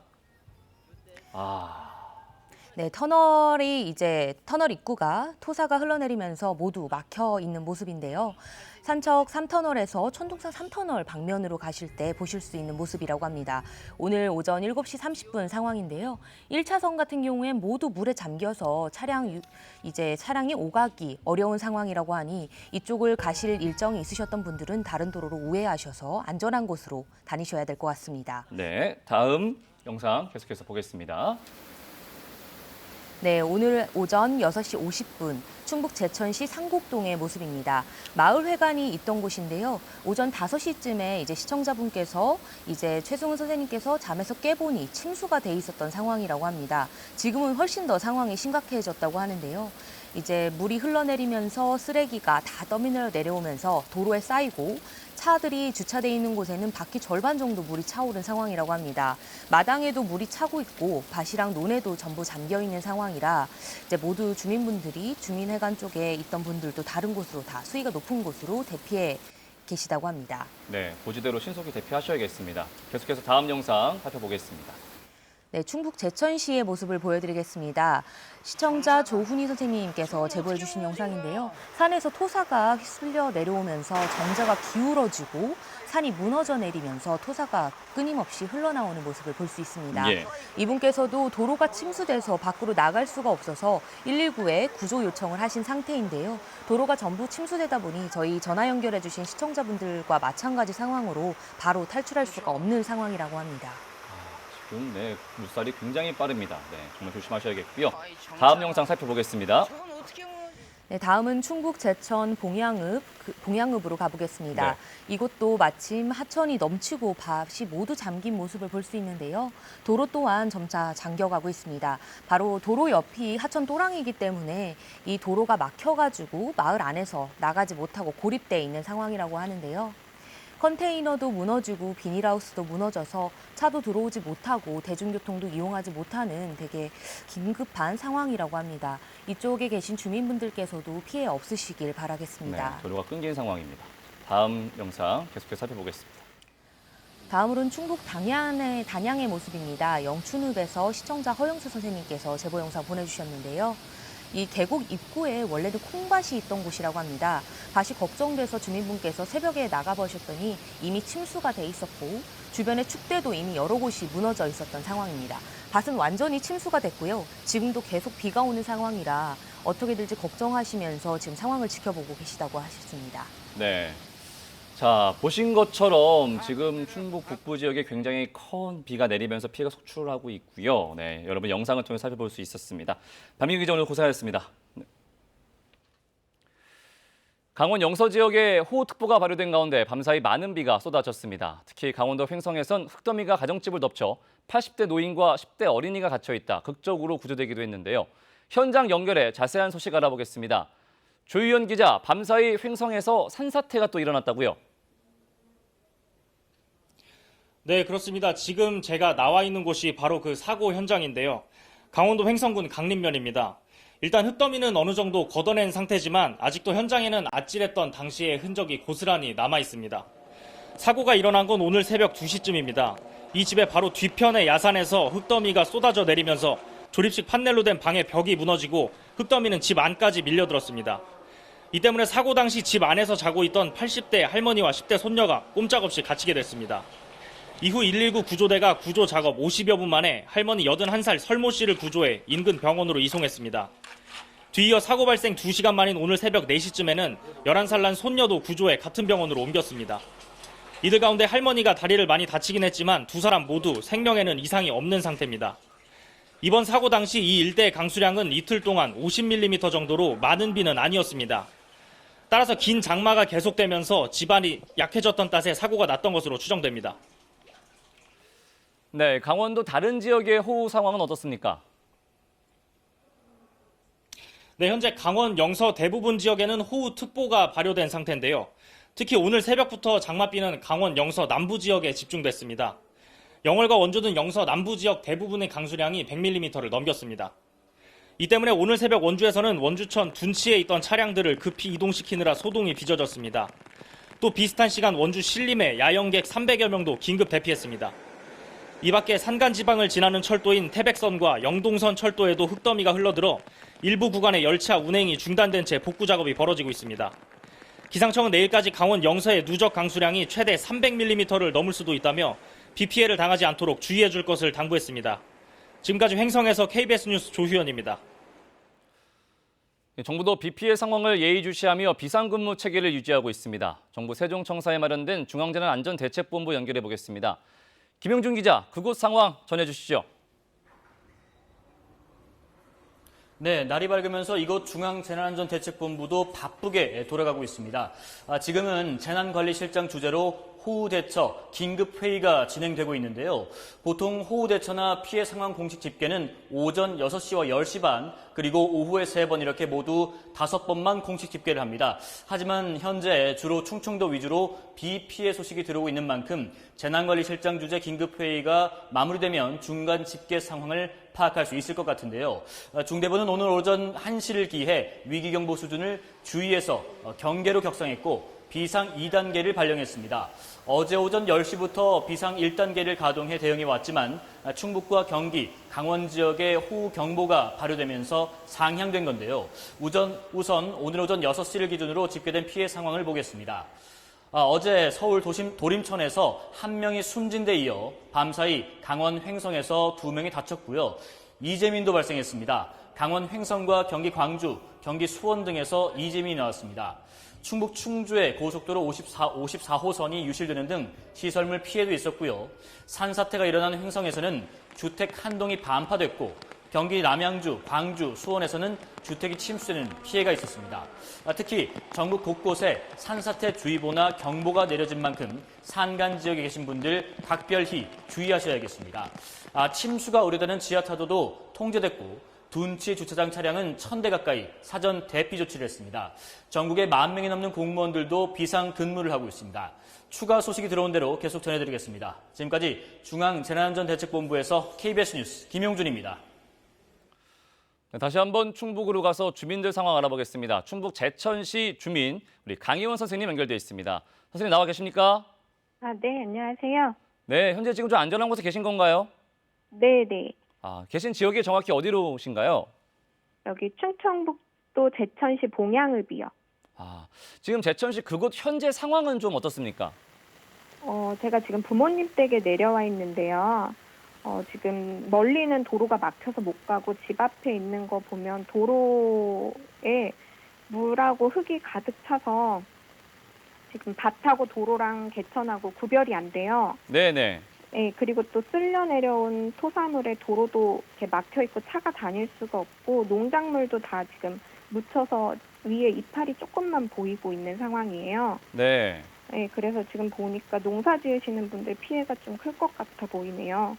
Speaker 8: 네, 터널 입구가 토사가 흘러내리면서 모두 막혀 있는 모습인데요. 산척 3터널에서 천둥산 3터널 방면으로 가실 때 보실 수 있는 모습이라고 합니다. 오늘 오전 7시 30분 상황인데요. 1차선 같은 경우엔 모두 물에 잠겨서 차량이 오가기 어려운 상황이라고 하니 이쪽을 가실 일정이 있으셨던 분들은 다른 도로로 우회하셔서 안전한 곳으로 다니셔야 될 것 같습니다.
Speaker 1: 네, 다음 영상 계속해서 보겠습니다.
Speaker 8: 네, 오늘 오전 6시 50분 충북 제천시 상곡동의 모습입니다. 마을회관이 있던 곳인데요. 오전 5시쯤에 시청자분께서 최승훈 선생님께서 잠에서 깨보니 침수가 돼 있었던 상황이라고 합니다. 지금은 훨씬 더 상황이 심각해졌다고 하는데요. 물이 흘러내리면서 쓰레기가 다 떠밀려 내려오면서 도로에 쌓이고 차들이 주차돼 있는 곳에는 바퀴 절반 정도 물이 차오른 상황이라고 합니다. 마당에도 물이 차고 있고 밭이랑 논에도 전부 잠겨 있는 상황이라 모두 주민분들이 주민회관 쪽에 있던 분들도 다른 곳으로 다 수위가 높은 곳으로 대피해 계시다고 합니다.
Speaker 1: 네, 고지대로 신속히 대피하셔야겠습니다. 계속해서 다음 영상 살펴보겠습니다.
Speaker 8: 네, 충북 제천시의 모습을 보여드리겠습니다. 시청자 조훈희 선생님께서 제보해 주신 영상인데요. 산에서 토사가 휩쓸려 내려오면서 정자가 기울어지고 산이 무너져 내리면서 토사가 끊임없이 흘러나오는 모습을 볼 수 있습니다.
Speaker 1: 예.
Speaker 8: 이분께서도 도로가 침수돼서 밖으로 나갈 수가 없어서 119에 구조 요청을 하신 상태인데요. 도로가 전부 침수되다 보니 저희 전화 연결해 주신 시청자분들과 마찬가지 상황으로 바로 탈출할 수가 없는 상황이라고 합니다.
Speaker 1: 지금 물살이 굉장히 빠릅니다. 네, 정말 조심하셔야겠고요. 다음 영상 살펴보겠습니다.
Speaker 8: 네, 다음은 충북 제천 봉양읍으로 가보겠습니다.
Speaker 1: 네.
Speaker 8: 이곳도 마침 하천이 넘치고 밭이 모두 잠긴 모습을 볼 수 있는데요. 도로 또한 점차 잠겨가고 있습니다. 바로 도로 옆이 하천 또랑이기 때문에 이 도로가 막혀가지고 마을 안에서 나가지 못하고 고립돼 있는 상황이라고 하는데요. 컨테이너도 무너지고 비닐하우스도 무너져서 차도 들어오지 못하고 대중교통도 이용하지 못하는 되게 긴급한 상황이라고 합니다. 이쪽에 계신 주민분들께서도 피해 없으시길 바라겠습니다.
Speaker 1: 네, 도로가 끊긴 상황입니다. 다음 영상 계속해서 살펴보겠습니다.
Speaker 8: 다음으로는 충북 단양의 모습입니다. 영춘읍에서 시청자 허영수 선생님께서 제보 영상 보내주셨는데요. 이 계곡 입구에 원래는 콩밭이 있던 곳이라고 합니다. 밭이 걱정돼서 주민분께서 새벽에 나가보셨더니 이미 침수가 돼 있었고 주변에 축대도 이미 여러 곳이 무너져 있었던 상황입니다. 밭은 완전히 침수가 됐고요. 지금도 계속 비가 오는 상황이라 어떻게 될지 걱정하시면서 지금 상황을 지켜보고 계시다고 하셨습니다.
Speaker 1: 네. 자, 보신 것처럼 지금 충북 북부 지역에 굉장히 큰 비가 내리면서 피해가 속출하고 있고요. 네, 여러분 영상을 통해 살펴볼 수 있었습니다. 박민규 기자 오늘 고생하셨습니다. 네. 강원 영서 지역에 호우특보가 발효된 가운데 밤사이 많은 비가 쏟아졌습니다. 특히 강원도 횡성에선 흙더미가 가정집을 덮쳐 80대 노인과 10대 어린이가 갇혀 있다 극적으로 구조되기도 했는데요. 현장 연결해 자세한 소식 알아보겠습니다. 조희연 기자, 밤사이 횡성에서 산사태가 또 일어났다고요?
Speaker 9: 네, 그렇습니다. 지금 제가 나와 있는 곳이 바로 그 사고 현장인데요. 강원도 횡성군 강림면입니다. 일단 흙더미는 어느 정도 걷어낸 상태지만 아직도 현장에는 아찔했던 당시의 흔적이 고스란히 남아 있습니다. 사고가 일어난 건 오늘 새벽 2시쯤입니다. 이 집의 바로 뒤편의 야산에서 흙더미가 쏟아져 내리면서 조립식 판넬로 된 방의 벽이 무너지고 흙더미는 집 안까지 밀려들었습니다. 이 때문에 사고 당시 집 안에서 자고 있던 80대 할머니와 10대 손녀가 꼼짝없이 갇히게 됐습니다. 이후 119 구조대가 구조 작업 50여 분 만에 할머니 81살 설모 씨를 구조해 인근 병원으로 이송했습니다. 뒤이어 사고 발생 2시간 만인 오늘 새벽 4시쯤에는 11살 난 손녀도 구조해 같은 병원으로 옮겼습니다. 이들 가운데 할머니가 다리를 많이 다치긴 했지만 두 사람 모두 생명에는 이상이 없는 상태입니다. 이번 사고 당시 이 일대의 강수량은 이틀 동안 50mm 정도로 많은 비는 아니었습니다. 따라서 긴 장마가 계속되면서 집안이 약해졌던 탓에 사고가 났던 것으로 추정됩니다.
Speaker 1: 네, 강원도 다른 지역의 호우 상황은 어떻습니까?
Speaker 9: 네, 현재 강원 영서 대부분 지역에는 호우특보가 발효된 상태인데요. 특히 오늘 새벽부터 장맛비는 강원 영서 남부 지역에 집중됐습니다. 영월과 원주 등 영서 남부 지역 대부분의 강수량이 100mm를 넘겼습니다. 이 때문에 오늘 새벽 원주에서는 원주천 둔치에 있던 차량들을 급히 이동시키느라 소동이 빚어졌습니다. 또 비슷한 시간 원주 신림에 야영객 300여 명도 긴급 대피했습니다. 이 밖에 산간 지방을 지나는 철도인 태백선과 영동선 철도에도 흙더미가 흘러들어 일부 구간의 열차 운행이 중단된 채 복구 작업이 벌어지고 있습니다. 기상청은 내일까지 강원 영서의 누적 강수량이 최대 300mm를 넘을 수도 있다며 비 피해를 당하지 않도록 주의해 줄 것을 당부했습니다. 지금까지 횡성에서 KBS 뉴스 조휴연입니다.
Speaker 1: 정부도 비 피해 상황을 예의주시하며 비상근무 체계를 유지하고 있습니다. 정부 세종청사에 마련된 중앙재난안전대책본부 연결해 보겠습니다. 김영준 기자, 그곳 상황 전해주시죠.
Speaker 10: 네, 날이 밝으면서 이곳 중앙재난안전대책본부도 바쁘게 돌아가고 있습니다. 지금은 재난관리실장 주재로 호우대처 긴급회의가 진행되고 있는데요. 보통 호우대처나 피해 상황 공식 집계는 오전 6시와 10시 반, 그리고 오후에 3번 이렇게 모두 5번만 공식 집계를 합니다. 하지만 현재 주로 충청도 위주로 비 피해 소식이 들어오고 있는 만큼 재난관리실장 주재 긴급회의가 마무리되면 중간 집계 상황을 파악할 수 있을 것 같은데요. 중대본은 오늘 오전 1시를 기해 위기경보 수준을 주의에서 경계로 격상했고 비상 2단계를 발령했습니다. 어제 오전 10시부터 비상 1단계를 가동해 대응해 왔지만 충북과 경기, 강원 지역에 호우 경보가 발효되면서 상향된 건데요. 우선 오늘 오전 6시를 기준으로 집계된 피해 상황을 보겠습니다. 어제 서울 도림천에서 1명이 숨진 데 이어 밤사이 강원 횡성에서 2명이 다쳤고요. 이재민도 발생했습니다. 강원 횡성과 경기 광주, 경기 수원 등에서 이재민이 나왔습니다. 충북 충주의 고속도로 54호선이 유실되는 등 시설물 피해도 있었고요. 산사태가 일어난 횡성에서는 주택 한 동이 반파됐고 경기 남양주, 광주, 수원에서는 주택이 침수되는 피해가 있었습니다. 특히 전국 곳곳에 산사태 주의보나 경보가 내려진 만큼 산간 지역에 계신 분들 각별히 주의하셔야겠습니다. 침수가 우려되는 지하타도도 통제됐고 둔치 주차장 차량은 1000대 가까이 사전 대피 조치를 했습니다. 전국에 10,000명이 넘는 공무원들도 비상 근무를 하고 있습니다. 추가 소식이 들어온 대로 계속 전해드리겠습니다. 지금까지 중앙재난안전대책본부에서 KBS 뉴스 김용준입니다.
Speaker 1: 다시 한번 충북으로 가서 주민들 상황 알아보겠습니다. 충북 제천시 주민 우리 강희원 선생님 연결돼 있습니다. 선생님 나와 계십니까?
Speaker 6: 네, 안녕하세요.
Speaker 1: 네, 현재 지금 좀 안전한 곳에 계신 건가요?
Speaker 6: 네네.
Speaker 1: 계신 지역이 정확히 어디로신가요?
Speaker 6: 여기 충청북도 제천시 봉양읍이요.
Speaker 1: 지금 제천시 그곳 현재 상황은 좀 어떻습니까?
Speaker 6: 제가 지금 부모님 댁에 내려와 있는데요. 지금 멀리는 도로가 막혀서 못 가고 집 앞에 있는 거 보면 도로에 물하고 흙이 가득 차서 지금 밭하고 도로랑 개천하고 구별이 안 돼요.
Speaker 1: 네네.
Speaker 6: 네, 그리고 또 쓸려 내려온 토사물에 도로도 이렇게 막혀 있고 차가 다닐 수가 없고 농작물도 다 지금 묻혀서 위에 이파리 조금만 보이고 있는 상황이에요.
Speaker 1: 네.
Speaker 6: 네, 그래서 지금 보니까 농사 지으시는 분들 피해가 좀 클 것 같아 보이네요.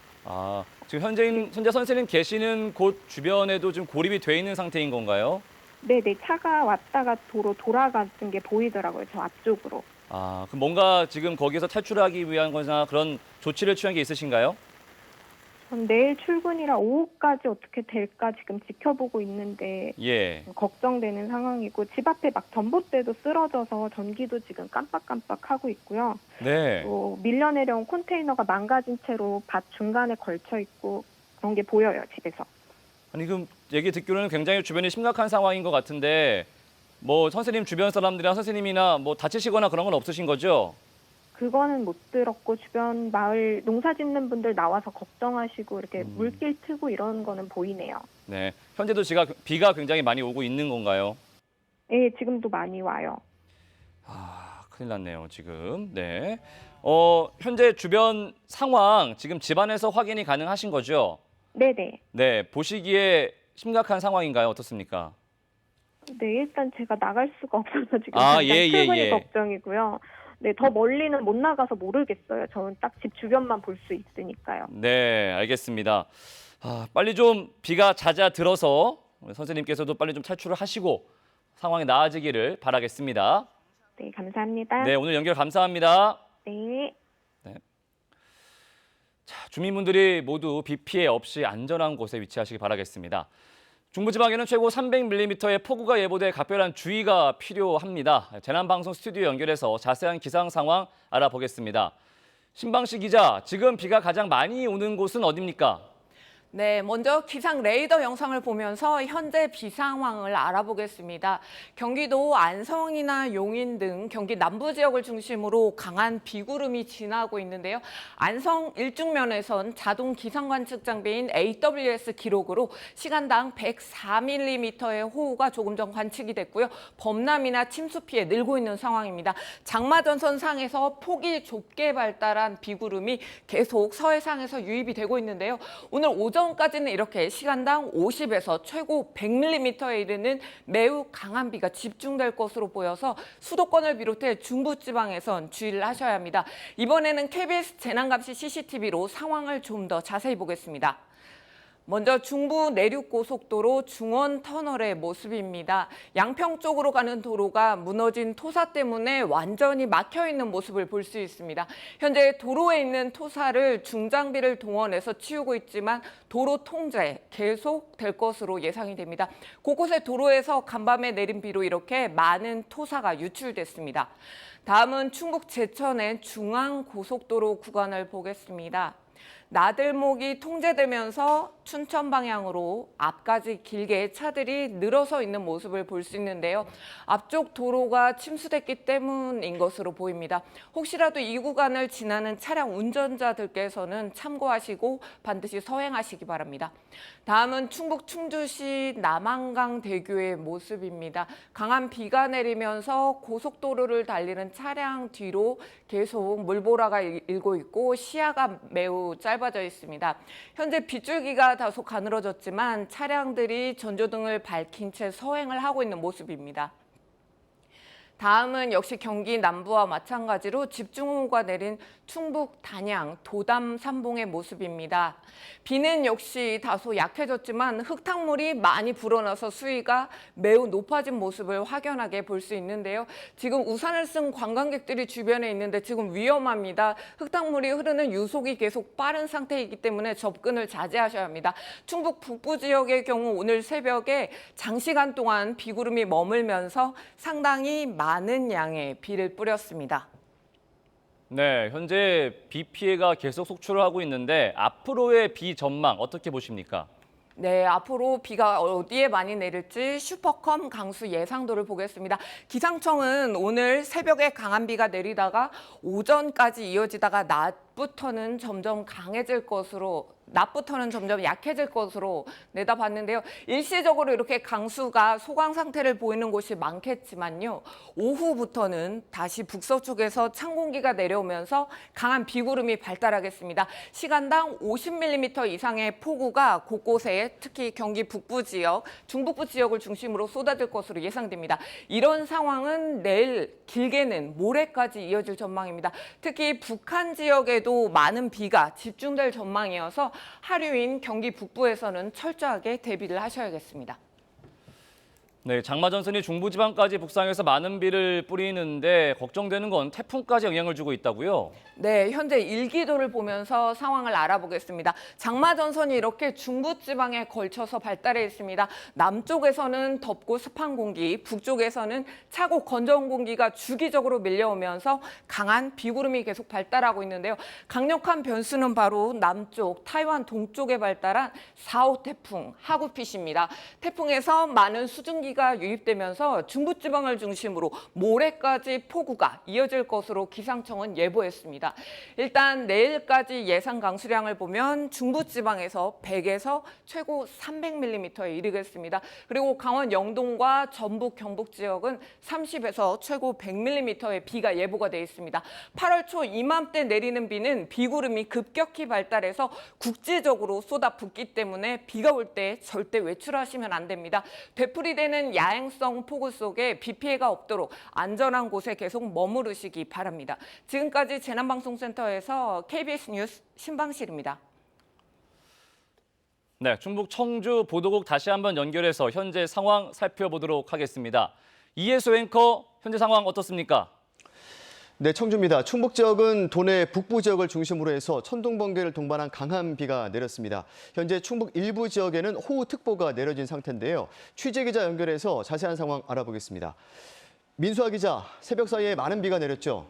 Speaker 1: 지금 현재 선생님 계시는 곳 주변에도 좀 고립이 돼 있는 상태인 건가요?
Speaker 6: 네네, 차가 왔다가 도로 돌아가는 게 보이더라고요, 저 앞쪽으로.
Speaker 1: 그럼 뭔가 지금 거기서 탈출하기 위한 거나 그런 조치를 취한 게 있으신가요?
Speaker 6: 전 내일 출근이라 오후까지 어떻게 될까 지금 지켜보고 있는데
Speaker 1: 예.
Speaker 6: 걱정되는 상황이고 집 앞에 막 전봇대도 쓰러져서 전기도 지금 깜빡깜빡하고 있고요.
Speaker 1: 네.
Speaker 6: 또 밀려 내려온 컨테이너가 망가진 채로 밭 중간에 걸쳐 있고 그런 게 보여요, 집에서.
Speaker 1: 아니 그럼 얘기 듣기로는 굉장히 주변이 심각한 상황인 것 같은데 뭐 선생님 주변 사람들이나 선생님이나 뭐 다치시거나 그런 건 없으신 거죠?
Speaker 6: 그거는 못 들었고 주변 마을 농사 짓는 분들 나와서 걱정하시고 이렇게 물길 트고 이런 거는 보이네요.
Speaker 1: 네. 현재도 비가 굉장히 많이 오고 있는 건가요?
Speaker 6: 네, 지금도 많이 와요.
Speaker 1: 큰일 났네요, 지금. 네. 현재 주변 상황 지금 집안에서 확인이 가능하신 거죠?
Speaker 6: 네네.
Speaker 1: 네. 보시기에 심각한 상황인가요? 어떻습니까?
Speaker 6: 네, 일단 제가 나갈 수가 없어서 지금 당장 출근이 걱정이고요. 네, 더 멀리는 못 나가서 모르겠어요. 저는 딱 집 주변만 볼 수 있으니까요.
Speaker 1: 네, 알겠습니다. 빨리 좀 비가 잦아들어서 선생님께서도 빨리 좀 탈출을 하시고 상황이 나아지기를 바라겠습니다.
Speaker 6: 네, 감사합니다.
Speaker 1: 네, 오늘 연결 감사합니다.
Speaker 6: 네.
Speaker 1: 주민분들이 모두 비 피해 없이 안전한 곳에 위치하시기 바라겠습니다. 중부지방에는 최고 300mm의 폭우가 예보돼 각별한 주의가 필요합니다. 재난방송 스튜디오 연결해서 자세한 기상 상황 알아보겠습니다. 신방식 기자, 지금 비가 가장 많이 오는 곳은 어디입니까?
Speaker 11: 네, 먼저 기상 레이더 영상을 보면서 현재 비 상황을 알아보겠습니다. 경기도 안성이나 용인 등 경기 남부 지역을 중심으로 강한 비구름이 지나고 있는데요. 안성 일중면에선 자동 기상 관측 장비인 AWS 기록으로 시간당 104mm의 호우가 조금 전 관측이 됐고요. 범람이나 침수 피해 늘고 있는 상황입니다. 장마전선상에서 폭이 좁게 발달한 비구름이 계속 서해상에서 유입이 되고 있는데요. 오늘 오전까지는 이렇게 시간당 50에서 최고 100mm에 이르는 매우 강한 비가 집중될 것으로 보여서 수도권을 비롯해 중부지방에선 주의를 하셔야 합니다. 이번에는 KBS 재난감시 CCTV로 상황을 좀 더 자세히 보겠습니다. 먼저 중부 내륙고속도로 중원터널의 모습입니다. 양평 쪽으로 가는 도로가 무너진 토사 때문에 완전히 막혀있는 모습을 볼 수 있습니다. 현재 도로에 있는 토사를 중장비를 동원해서 치우고 있지만 도로 통제 계속될 것으로 예상이 됩니다. 곳곳의 도로에서 간밤에 내린 비로 이렇게 많은 토사가 유출됐습니다. 다음은 충북 제천의 중앙고속도로 구간을 보겠습니다. 나들목이 통제되면서 춘천 방향으로 앞까지 길게 차들이 늘어서 있는 모습을 볼 수 있는데요. 앞쪽 도로가 침수됐기 때문인 것으로 보입니다. 혹시라도 이 구간을 지나는 차량 운전자들께서는 참고하시고 반드시 서행하시기 바랍니다. 다음은 충북 충주시 남한강대교의 모습입니다. 강한 비가 내리면서 고속도로를 달리는 차량 뒤로 계속 물보라가 일고 있고 시야가 매우 짧아져 있습니다. 현재 빗줄기가 다소 가늘어졌지만 차량들이 전조등을 밝힌 채 서행을 하고 있는 모습입니다. 다음은 역시 경기 남부와 마찬가지로 집중호우가 내린 충북 단양 도담 삼봉의 모습입니다. 비는 역시 다소 약해졌지만 흙탕물이 많이 불어나서 수위가 매우 높아진 모습을 확연하게 볼 수 있는데요. 지금 우산을 쓴 관광객들이 주변에 있는데 지금 위험합니다. 흙탕물이 흐르는 유속이 계속 빠른 상태이기 때문에 접근을 자제하셔야 합니다. 충북 북부 지역의 경우 오늘 새벽에 장시간 동안 비구름이 머물면서 상당히 많은 양의 비를 뿌렸습니다.
Speaker 1: 네, 현재 비 피해가 계속 속출을 하고 있는데 앞으로의 비 전망 어떻게 보십니까?
Speaker 11: 네, 앞으로 비가 어디에 많이 내릴지 슈퍼컴 강수 예상도를 보겠습니다. 기상청은 오늘 새벽에 강한 비가 내리다가 오전까지 이어지다가 낮부터는 점점 강해질 것으로 낮부터는 점점 약해질 것으로 내다봤는데요. 일시적으로 이렇게 강수가 소강 상태를 보이는 곳이 많겠지만요. 오후부터는 다시 북서쪽에서 찬 공기가 내려오면서 강한 비구름이 발달하겠습니다. 시간당 50mm 이상의 폭우가 곳곳에 특히 경기 북부 지역, 중북부 지역을 중심으로 쏟아질 것으로 예상됩니다. 이런 상황은 내일 길게는 모레까지 이어질 전망입니다. 특히 북한 지역에도 많은 비가 집중될 전망이어서 하류인 경기 북부에서는 철저하게 대비를 하셔야겠습니다.
Speaker 1: 네, 장마전선이 중부지방까지 북상해서 많은 비를 뿌리는데 걱정되는 건 태풍까지 영향을 주고 있다고요?
Speaker 11: 네, 현재 일기도를 보면서 상황을 알아보겠습니다. 장마전선이 이렇게 중부지방에 걸쳐서 발달해 있습니다. 남쪽에서는 덥고 습한 공기, 북쪽에서는 차고 건조한 공기가 주기적으로 밀려오면서 강한 비구름이 계속 발달하고 있는데요. 강력한 변수는 바로 남쪽, 타이완 동쪽에 발달한 4호 태풍 하구핏입니다. 태풍에서 많은 수증기가 유입되면서 중부지방을 중심으로 모레까지 폭우가 이어질 것으로 기상청은 예보했습니다. 일단 내일까지 예상 강수량을 보면 중부지방에서 100에서 최고 300mm에 이르겠습니다. 그리고 강원 영동과 전북 경북 지역은 30에서 최고 100mm의 비가 예보가 되어 있습니다. 8월 초 이맘때 내리는 비는 비구름이 급격히 발달해서 국지적으로 쏟아붓기 때문에 비가 올 때 절대 외출하시면 안 됩니다. 되풀이되는 야행성 폭우 속에 비 피해가 없도록 안전한 곳에 계속 머무르시기 바랍니다. 지금까지 재난방송센터에서 KBS 뉴스 신방실입니다.
Speaker 1: 네, 충북 청주 보도국 다시 한번 연결해서 현재 상황 살펴보도록 하겠습니다. 이혜수 앵커, 현재 상황 어떻습니까?
Speaker 2: 네, 청주입니다. 충북 지역은 도내 북부 지역을 중심으로 해서 천둥, 번개를 동반한 강한 비가 내렸습니다. 현재 충북 일부 지역에는 호우특보가 내려진 상태인데요. 취재기자 연결해서 자세한 상황 알아보겠습니다. 민수아 기자, 새벽 사이에 많은 비가 내렸죠?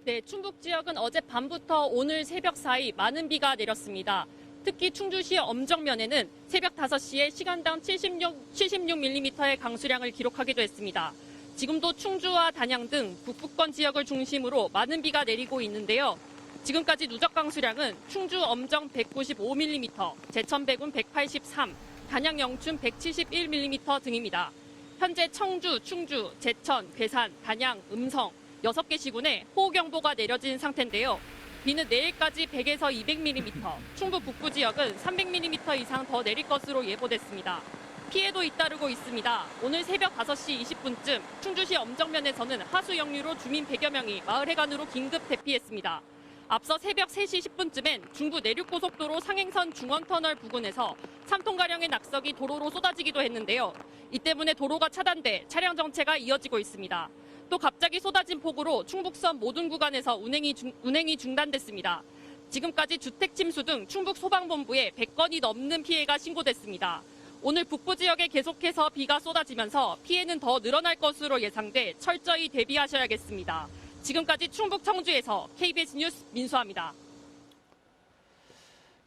Speaker 3: 네, 충북 지역은 어젯밤부터 오늘 새벽 사이 많은 비가 내렸습니다. 특히 충주시 엄정면에는 새벽 5시에 시간당 76mm의 강수량을 기록하기도 했습니다. 지금도 충주와 단양 등 북부권 지역을 중심으로 많은 비가 내리고 있는데요. 지금까지 누적 강수량은 충주 엄정 195mm, 제천 백운 183, 단양 영춘 171mm 등입니다. 현재 청주, 충주, 제천, 괴산, 단양, 음성 6개 시군에 호우경보가 내려진 상태인데요. 비는 내일까지 100에서 200mm, 충북 북부 지역은 300mm 이상 더 내릴 것으로 예보됐습니다. 피해도 잇따르고 있습니다. 오늘 새벽 5시 20분쯤 충주시 엄정면에서는 하수 역류로 주민 100여 명이 마을 해관으로 긴급 대피했습니다. 앞서 새벽 3시 10분쯤엔 중부 내륙고속도로 상행선 중원터널 부근에서 3톤가량의 낙석이 도로로 쏟아지기도 했는데요. 이 때문에 도로가 차단돼 차량 정체가 이어지고 있습니다. 또 갑자기 쏟아진 폭우로 충북선 모든 구간에서 운행이 중단됐습니다. 지금까지 주택 침수 등 충북 소방본부에 100건이 넘는 피해가 신고됐습니다. 오늘 북부 지역에 계속해서 비가 쏟아지면서 피해는 더 늘어날 것으로 예상돼 철저히 대비하셔야겠습니다. 지금까지 충북 청주에서 KBS 뉴스 민수아입니다.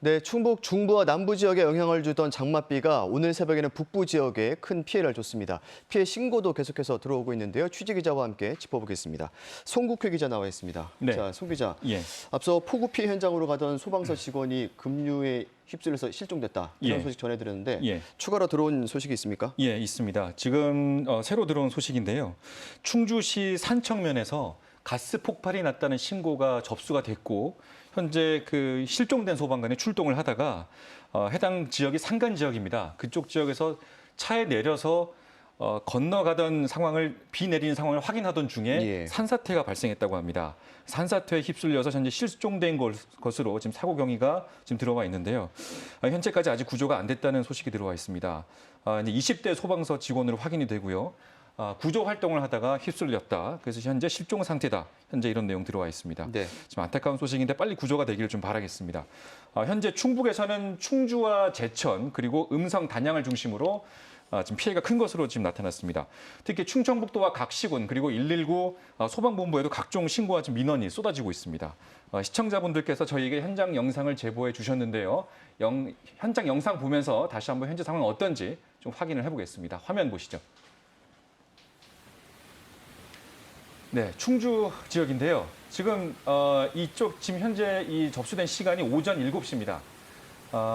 Speaker 2: 네, 충북 중부와 남부 지역에 영향을 주던 장맛비가 오늘 새벽에는 북부 지역에 큰 피해를 줬습니다. 피해 신고도 계속해서 들어오고 있는데요. 취재 기자와 함께 짚어보겠습니다. 송국회 기자 나와 있습니다.
Speaker 4: 네.
Speaker 2: 자, 송 기자.
Speaker 4: 예.
Speaker 2: 앞서 폭우 피해 현장으로 가던 소방서 직원이 급류에 휩쓸려서 실종됐다. 이런
Speaker 4: 예.
Speaker 2: 소식 전해드렸는데
Speaker 4: 예.
Speaker 2: 추가로 들어온 소식이 있습니까?
Speaker 4: 예, 있습니다. 지금 새로 들어온 소식인데요. 충주시 산청면에서 가스 폭발이 났다는 신고가 접수가 됐고 현재 그 실종된 소방관이 출동을 하다가 해당 지역이 산간 지역입니다. 그쪽 지역에서 차에 내려서 건너가던 상황을 비 내리는 상황을 확인하던 중에
Speaker 2: 예.
Speaker 4: 산사태가 발생했다고 합니다. 산사태에 휩쓸려서 현재 실종된 것으로 지금 사고 경위가 지금 들어와 있는데요. 현재까지 아직 구조가 안 됐다는 소식이 들어와 있습니다. 이제 20대 소방서 직원으로 확인이 되고요. 구조 활동을 하다가 휩쓸렸다. 그래서 현재 실종 상태다. 현재 이런 내용 들어와 있습니다.
Speaker 2: 네.
Speaker 4: 좀 안타까운 소식인데 빨리 구조가 되기를 좀 바라겠습니다. 현재 충북에서는 충주와 제천 그리고 음성, 단양을 중심으로 지금 피해가 큰 것으로 지금 나타났습니다. 특히 충청북도와 각 시군 그리고 119 소방본부에도 각종 신고와 지금 민원이 쏟아지고 있습니다. 시청자분들께서 저희에게 현장 영상을 제보해 주셨는데요. 현장 영상 보면서 다시 한번 현재 상황은 어떤지 좀 확인을 해보겠습니다. 화면 보시죠. 네, 충주 지역인데요. 지금 이쪽 지금 현재 이 접수된 시간이 오전 7시입니다.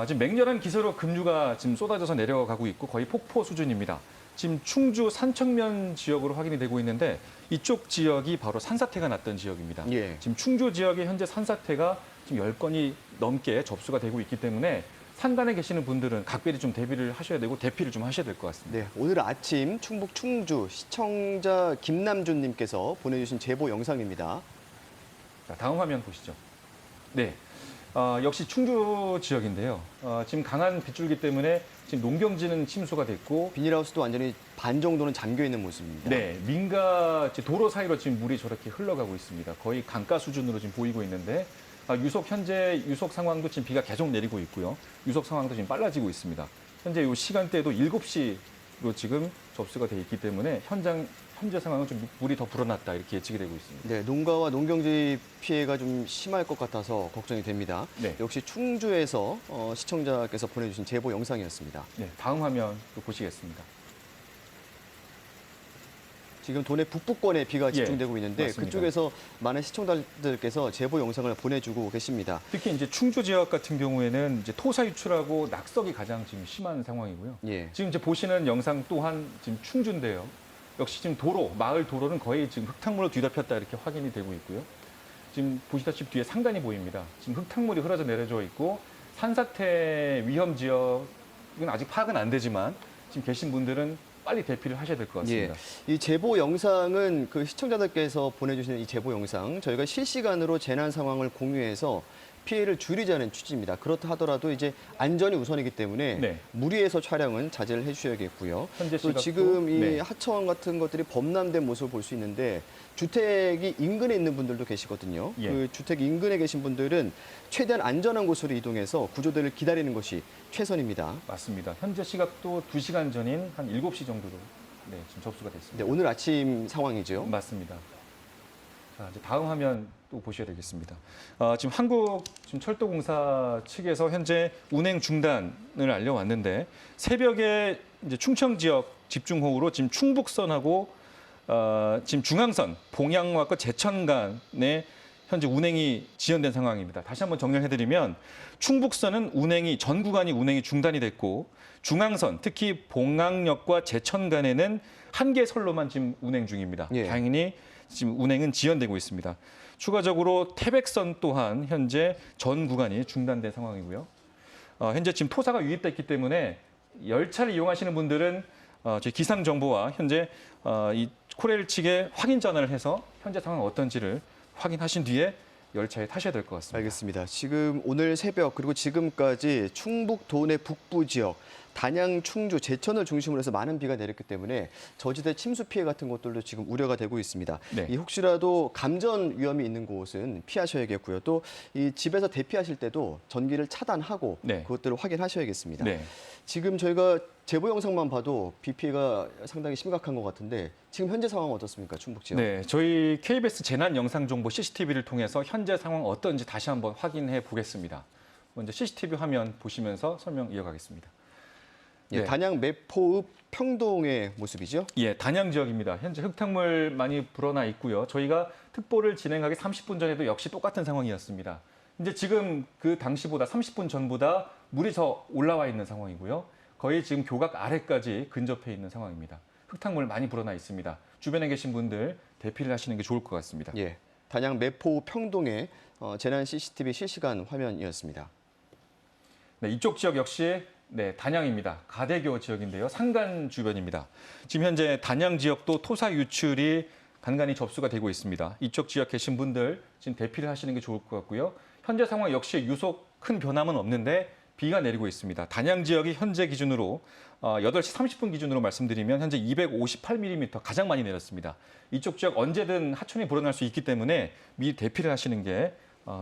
Speaker 4: 지금 맹렬한 기세로 급류가 지금 쏟아져서 내려가고 있고 거의 폭포 수준입니다. 지금 충주 산청면 지역으로 확인이 되고 있는데 이쪽 지역이 바로 산사태가 났던 지역입니다.
Speaker 2: 예.
Speaker 4: 지금 충주 지역에 현재 산사태가 지금 10건이 넘게 접수가 되고 있기 때문에 산간에 계시는 분들은 각별히 좀 대비를 하셔야 되고 대피를 좀 하셔야 될 것 같습니다.
Speaker 2: 네, 오늘 아침 충북 충주 시청자 김남준 님께서 보내주신 제보 영상입니다.
Speaker 4: 자, 다음 화면 보시죠. 네, 역시 충주 지역인데요. 지금 강한 빗줄기 때문에 지금 농경지는 침수가 됐고
Speaker 2: 비닐하우스도 완전히 반 정도는 잠겨 있는 모습입니다.
Speaker 4: 네, 민가 도로 사이로 지금 물이 저렇게 흘러가고 있습니다. 거의 강가 수준으로 지금 보이고 있는데 현재 유속 상황도 지금 비가 계속 내리고 있고요. 유속 상황도 지금 빨라지고 있습니다. 현재 이 시간대에도 7시로 지금 접수가 돼 있기 때문에 현재 상황은 좀 물이 더 불어났다 이렇게 예측이 되고 있습니다.
Speaker 2: 네, 농가와 농경지 피해가 좀 심할 것 같아서 걱정이 됩니다.
Speaker 4: 네.
Speaker 2: 역시 충주에서 시청자께서 보내주신 제보 영상이었습니다.
Speaker 4: 네, 다음 화면 또 보시겠습니다.
Speaker 2: 지금 도내 북부권에 비가 집중되고
Speaker 4: 예,
Speaker 2: 있는데
Speaker 4: 맞습니다.
Speaker 2: 그쪽에서 많은 시청자들께서 제보 영상을 보내주고 계십니다.
Speaker 4: 특히 이제 충주 지역 같은 경우에는 이제 토사 유출하고 낙석이 가장 지금 심한 상황이고요.
Speaker 2: 예.
Speaker 4: 지금 이제 보시는 영상 또한 지금 충주인데요. 역시 지금 마을 도로는 거의 지금 흙탕물로 뒤덮였다 이렇게 확인이 되고 있고요. 지금 보시다시피 뒤에 상단이 보입니다. 지금 흙탕물이 흐려져 내려져 있고 산사태 위험 지역은 아직 파악은 안 되지만 지금 계신 분들은 빨리 대피를 하셔야 될 것 같습니다.
Speaker 2: 예. 이 제보 영상은 그 시청자들께서 보내주시는 이 제보 영상 저희가 실시간으로 재난 상황을 공유해서 피해를 줄이자는 취지입니다. 그렇다 하더라도 이제 안전이 우선이기 때문에
Speaker 4: 네.
Speaker 2: 무리해서 촬영은 자제를 해주셔야겠고요.
Speaker 4: 현재
Speaker 2: 또
Speaker 4: 시각도
Speaker 2: 지금 이
Speaker 4: 네.
Speaker 2: 하천 같은 것들이 범람된 모습을 볼 수 있는데 주택이 인근에 있는 분들도 계시거든요.
Speaker 4: 예.
Speaker 2: 그 주택 인근에 계신 분들은 최대한 안전한 곳으로 이동해서 구조대를 기다리는 것이 최선입니다.
Speaker 4: 맞습니다. 현재 시각도 2시간 전인 한 7시 정도로 네, 지금 접수가 됐습니다.
Speaker 2: 네, 오늘 아침 상황이죠.
Speaker 4: 맞습니다. 자, 이제 다음 화면 또 보셔야 되겠습니다. 지금 철도공사 측에서 현재 운행 중단을 알려왔는데 새벽에 이제 충청 지역 집중호우로 지금 충북선하고 지금 중앙선 봉양과 제천 간에 현재 운행이 지연된 상황입니다. 다시 한번 정리해드리면 충북선은 전 구간이 운행이 중단이 됐고 중앙선 특히 봉양역과 제천 간에는 한 개 선로만 지금 운행 중입니다.
Speaker 2: 예.
Speaker 4: 다행히 지금 운행은 지연되고 있습니다. 추가적으로 태백선 또한 현재 전 구간이 중단된 상황이고요. 현재 지금 토사가 유입됐기 때문에 열차를 이용하시는 분들은 저희 기상 정보와 현재 이 코레일 측에 확인 전화를 해서 현재 상황 어떤지를 확인하신 뒤에 열차에 타셔야 될 것 같습니다.
Speaker 2: 알겠습니다. 지금 오늘 새벽 그리고 지금까지 충북 도내 북부 지역, 단양, 충주, 제천을 중심으로 해서 많은 비가 내렸기 때문에 저지대 침수 피해 같은 것들도 지금 우려가 되고 있습니다.
Speaker 4: 네.
Speaker 2: 이 혹시라도 감전 위험이 있는 곳은 피하셔야겠고요. 또 이 집에서 대피하실 때도 전기를 차단하고
Speaker 4: 네.
Speaker 2: 그것들을 확인하셔야겠습니다.
Speaker 4: 네.
Speaker 2: 지금 저희가 제보 영상만 봐도 비 피해가 상당히 심각한 것 같은데 지금 현재 상황은 어떻습니까? 충북 지역.
Speaker 4: 네, 저희 KBS 재난 영상 정보 CCTV를 통해서 현재 상황 어떤지 다시 한번 확인해 보겠습니다. 먼저 CCTV 화면 보시면서 설명 이어가겠습니다.
Speaker 2: 예,
Speaker 4: 네.
Speaker 2: 단양 매포읍 평동의 모습이죠.
Speaker 4: 예, 단양 지역입니다. 현재 흙탕물 많이 불어나 있고요. 저희가 특보를 진행하기 30분 전에도 역시 똑같은 상황이었습니다. 이제 지금 그 당시보다 30분 전보다 물이 더 올라와 있는 상황이고요. 거의 지금 교각 아래까지 근접해 있는 상황입니다. 흙탕물 많이 불어나 있습니다. 주변에 계신 분들 대피를 하시는 게 좋을 것 같습니다.
Speaker 2: 예, 단양 매포읍 평동의 재난 CCTV 실시간 화면이었습니다.
Speaker 4: 네, 이쪽 지역 역시 단양입니다. 가대교 지역인데요. 산간 주변입니다. 지금 현재 단양 지역도 토사 유출이 간간히 접수가 되고 있습니다. 이쪽 지역 계신 분들 지금 대피를 하시는 게 좋을 것 같고요. 현재 상황 역시 유속 큰 변함은 없는데 비가 내리고 있습니다. 단양 지역이 현재 기준으로 8시 30분 기준으로 말씀드리면 현재 258mm 가장 많이 내렸습니다. 이쪽 지역 언제든 하천이 불어날 수 있기 때문에 미리 대피를 하시는 게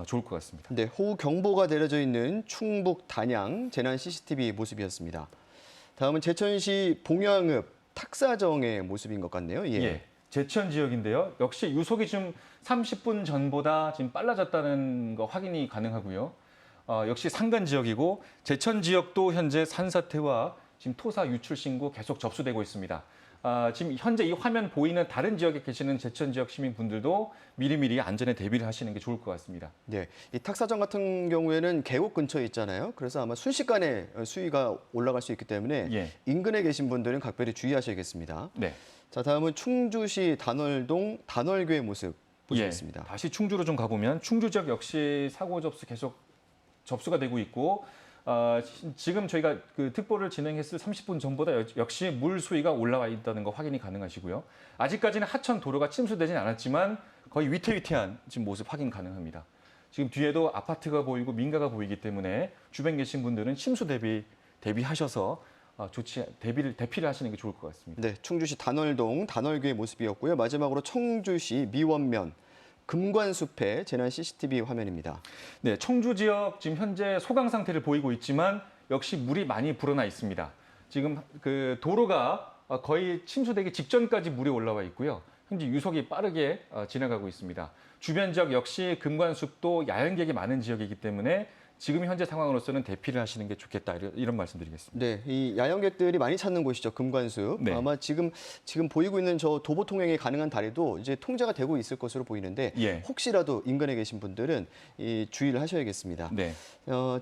Speaker 4: 좋을 것 같습니다.
Speaker 2: 네, 호우 경보가 내려져 있는 충북 단양 재난 CCTV 모습이었습니다. 다음은 제천시 봉양읍 탁사정의 모습인 것 같네요.
Speaker 4: 예, 제천 지역인데요. 역시 유속이 좀 30분 전보다 지금 빨라졌다는 거 확인이 가능하고요. 역시 산간 지역이고 제천 지역도 현재 산사태와 지금 토사 유출 신고 계속 접수되고 있습니다. 지금 현재 이 화면 보이는 다른 지역에 계시는 제천 지역 시민분들도 미리미리 안전에 대비를 하시는 게 좋을 것 같습니다.
Speaker 2: 네, 이 탁사정 같은 경우에는 계곡 근처에 있잖아요. 그래서 아마 순식간에 수위가 올라갈 수 있기 때문에
Speaker 4: 예.
Speaker 2: 인근에 계신 분들은 각별히 주의하셔야겠습니다.
Speaker 4: 네.
Speaker 2: 자, 다음은 충주시 단월동 단월교의 모습 보시겠습니다.
Speaker 4: 예, 다시 충주로 좀 가보면 충주 지역 역시 사고 접수 계속 접수가 되고 있고 지금 저희가 그 특보를 진행했을 30분 전보다 역시 물 수위가 올라와 있다는 거 확인이 가능하시고요. 아직까지는 하천 도로가 침수되진 않았지만 거의 위태위태한 지금 모습 확인 가능합니다. 지금 뒤에도 아파트가 보이고 민가가 보이기 때문에 주변 계신 분들은 침수 대비하셔서 대피를 하시는 게 좋을 것 같습니다.
Speaker 2: 네, 충주시 단월동 단월교의 모습이었고요. 마지막으로 청주시 미원면 금관숲의 재난 CCTV 화면입니다.
Speaker 4: 네, 청주 지역 지금 현재 소강 상태를 보이고 있지만 역시 물이 많이 불어나 있습니다. 지금 그 도로가 거의 침수되기 직전까지 물이 올라와 있고요. 현재 유속이 빠르게 지나가고 있습니다. 주변 지역 역시 금관숲도 야영객이 많은 지역이기 때문에 지금 현재 상황으로서는 대피를 하시는 게 좋겠다 이런 말씀드리겠습니다.
Speaker 2: 네, 이 야영객들이 많이 찾는 곳이죠. 금관숲.
Speaker 4: 네.
Speaker 2: 아마 지금 보이고 있는 저 도보 통행이 가능한 다리도 이제 통제가 되고 있을 것으로 보이는데
Speaker 4: 예.
Speaker 2: 혹시라도 인근에 계신 분들은 이 주의를 하셔야겠습니다.
Speaker 4: 네.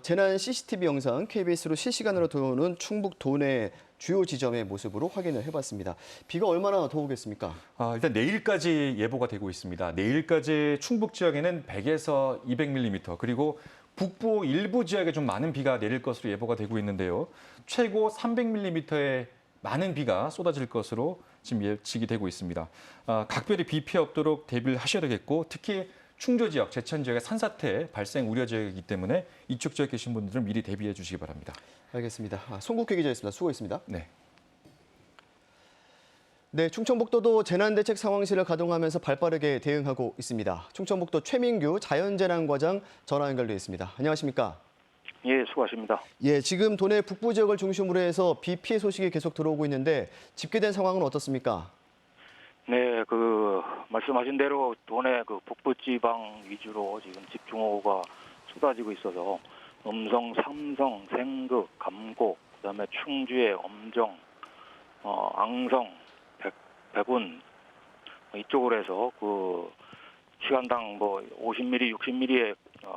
Speaker 2: 재난 CCTV 영상 KBS로 실시간으로 들어오는 충북 도내 주요 지점의 모습으로 확인을 해봤습니다. 비가 얼마나 더 오겠습니까?
Speaker 4: 일단 내일까지 예보가 되고 있습니다. 내일까지 충북 지역에는 100에서 200mm 그리고 북부 일부 지역에 좀 많은 비가 내릴 것으로 예보가 되고 있는데요. 최고 300mm의 많은 비가 쏟아질 것으로 지금 예측이 되고 있습니다. 각별히 비 피해 없도록 대비를 하셔야 되겠고 특히 충주 지역, 제천 지역의 산사태 발생 우려 지역이기 때문에 이쪽 지역에 계신 분들은 미리 대비해 주시기 바랍니다.
Speaker 2: 알겠습니다. 송국회 기자였습니다. 수고했습니다.
Speaker 4: 네.
Speaker 2: 네, 충청북도도 재난대책 상황실을 가동하면서 발빠르게 대응하고 있습니다. 충청북도 최민규 자연재난과장 전화 연결돼 있습니다. 안녕하십니까?
Speaker 5: 예, 수고하십니다.
Speaker 2: 예, 지금 도내 북부 지역을 중심으로 해서 비 피해 소식이 계속 들어오고 있는데 집계된 상황은 어떻습니까?
Speaker 5: 네, 말씀하신 대로 도내 북부 지방 위주로 지금 집중호우가 쏟아지고 있어서 음성, 삼성, 생극, 감곡, 그다음에 충주의 엄정, 앙성, 백운 이쪽으로 해서 시간당 50mm, 60mm의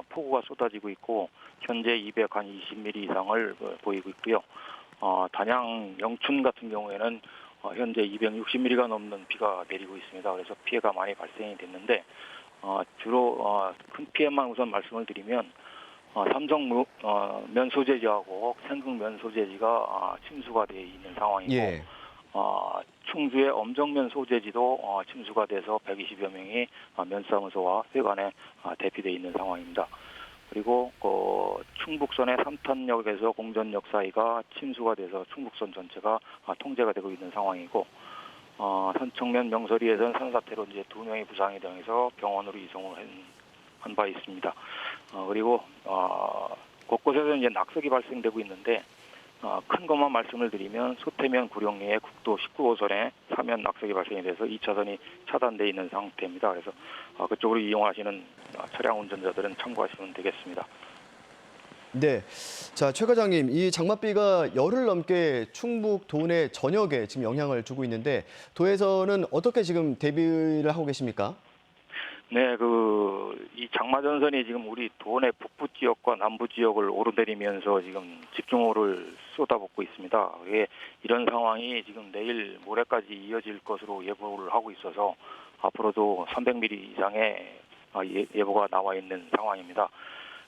Speaker 5: 폭우가 쏟아지고 있고 현재 220mm 이상을 보이고 있고요. 단양, 영춘 같은 경우에는 현재 260mm가 넘는 비가 내리고 있습니다. 그래서 피해가 많이 발생이 됐는데 주로 큰 피해만 우선 말씀을 드리면 삼성 면 소재지하고 생극 면 소재지가 침수가 되어 있는 상황이고
Speaker 2: 예.
Speaker 5: 충주의 엄정면 소재지도 침수가 돼서 120여 명이 면사무소와 회관에 대피되어 있는 상황입니다. 그리고 충북선의 삼탄역에서 공전역 사이가 침수가 돼서 충북선 전체가 통제가 되고 있는 상황이고 산청면 명서리에서는 산사태로 이제 2명이 부상이 되면서 병원으로 이송을 한 바 있습니다. 그리고 곳곳에서 이제 낙석이 발생되고 있는데 큰 것만 말씀을 드리면 소태면 구룡리의 국도 19호선에 사면 낙석이 발생이 돼서 2차선이 차단되어 있는 상태입니다. 그래서 그쪽으로 이용하시는 차량 운전자들은 참고하시면 되겠습니다.
Speaker 2: 네, 자, 최 과장님, 이 장맛비가 열흘 넘게 충북 도내 전역에 지금 영향을 주고 있는데 도에서는 어떻게 지금 대비를 하고 계십니까?
Speaker 5: 네, 이 장마전선이 지금 우리 도내 북부 지역과 남부 지역을 오르내리면서 지금 집중호우를 쏟아붓고 있습니다. 이런 상황이 지금 내일 모레까지 이어질 것으로 예보를 하고 있어서 앞으로도 300mm 이상의 예보가 나와 있는 상황입니다.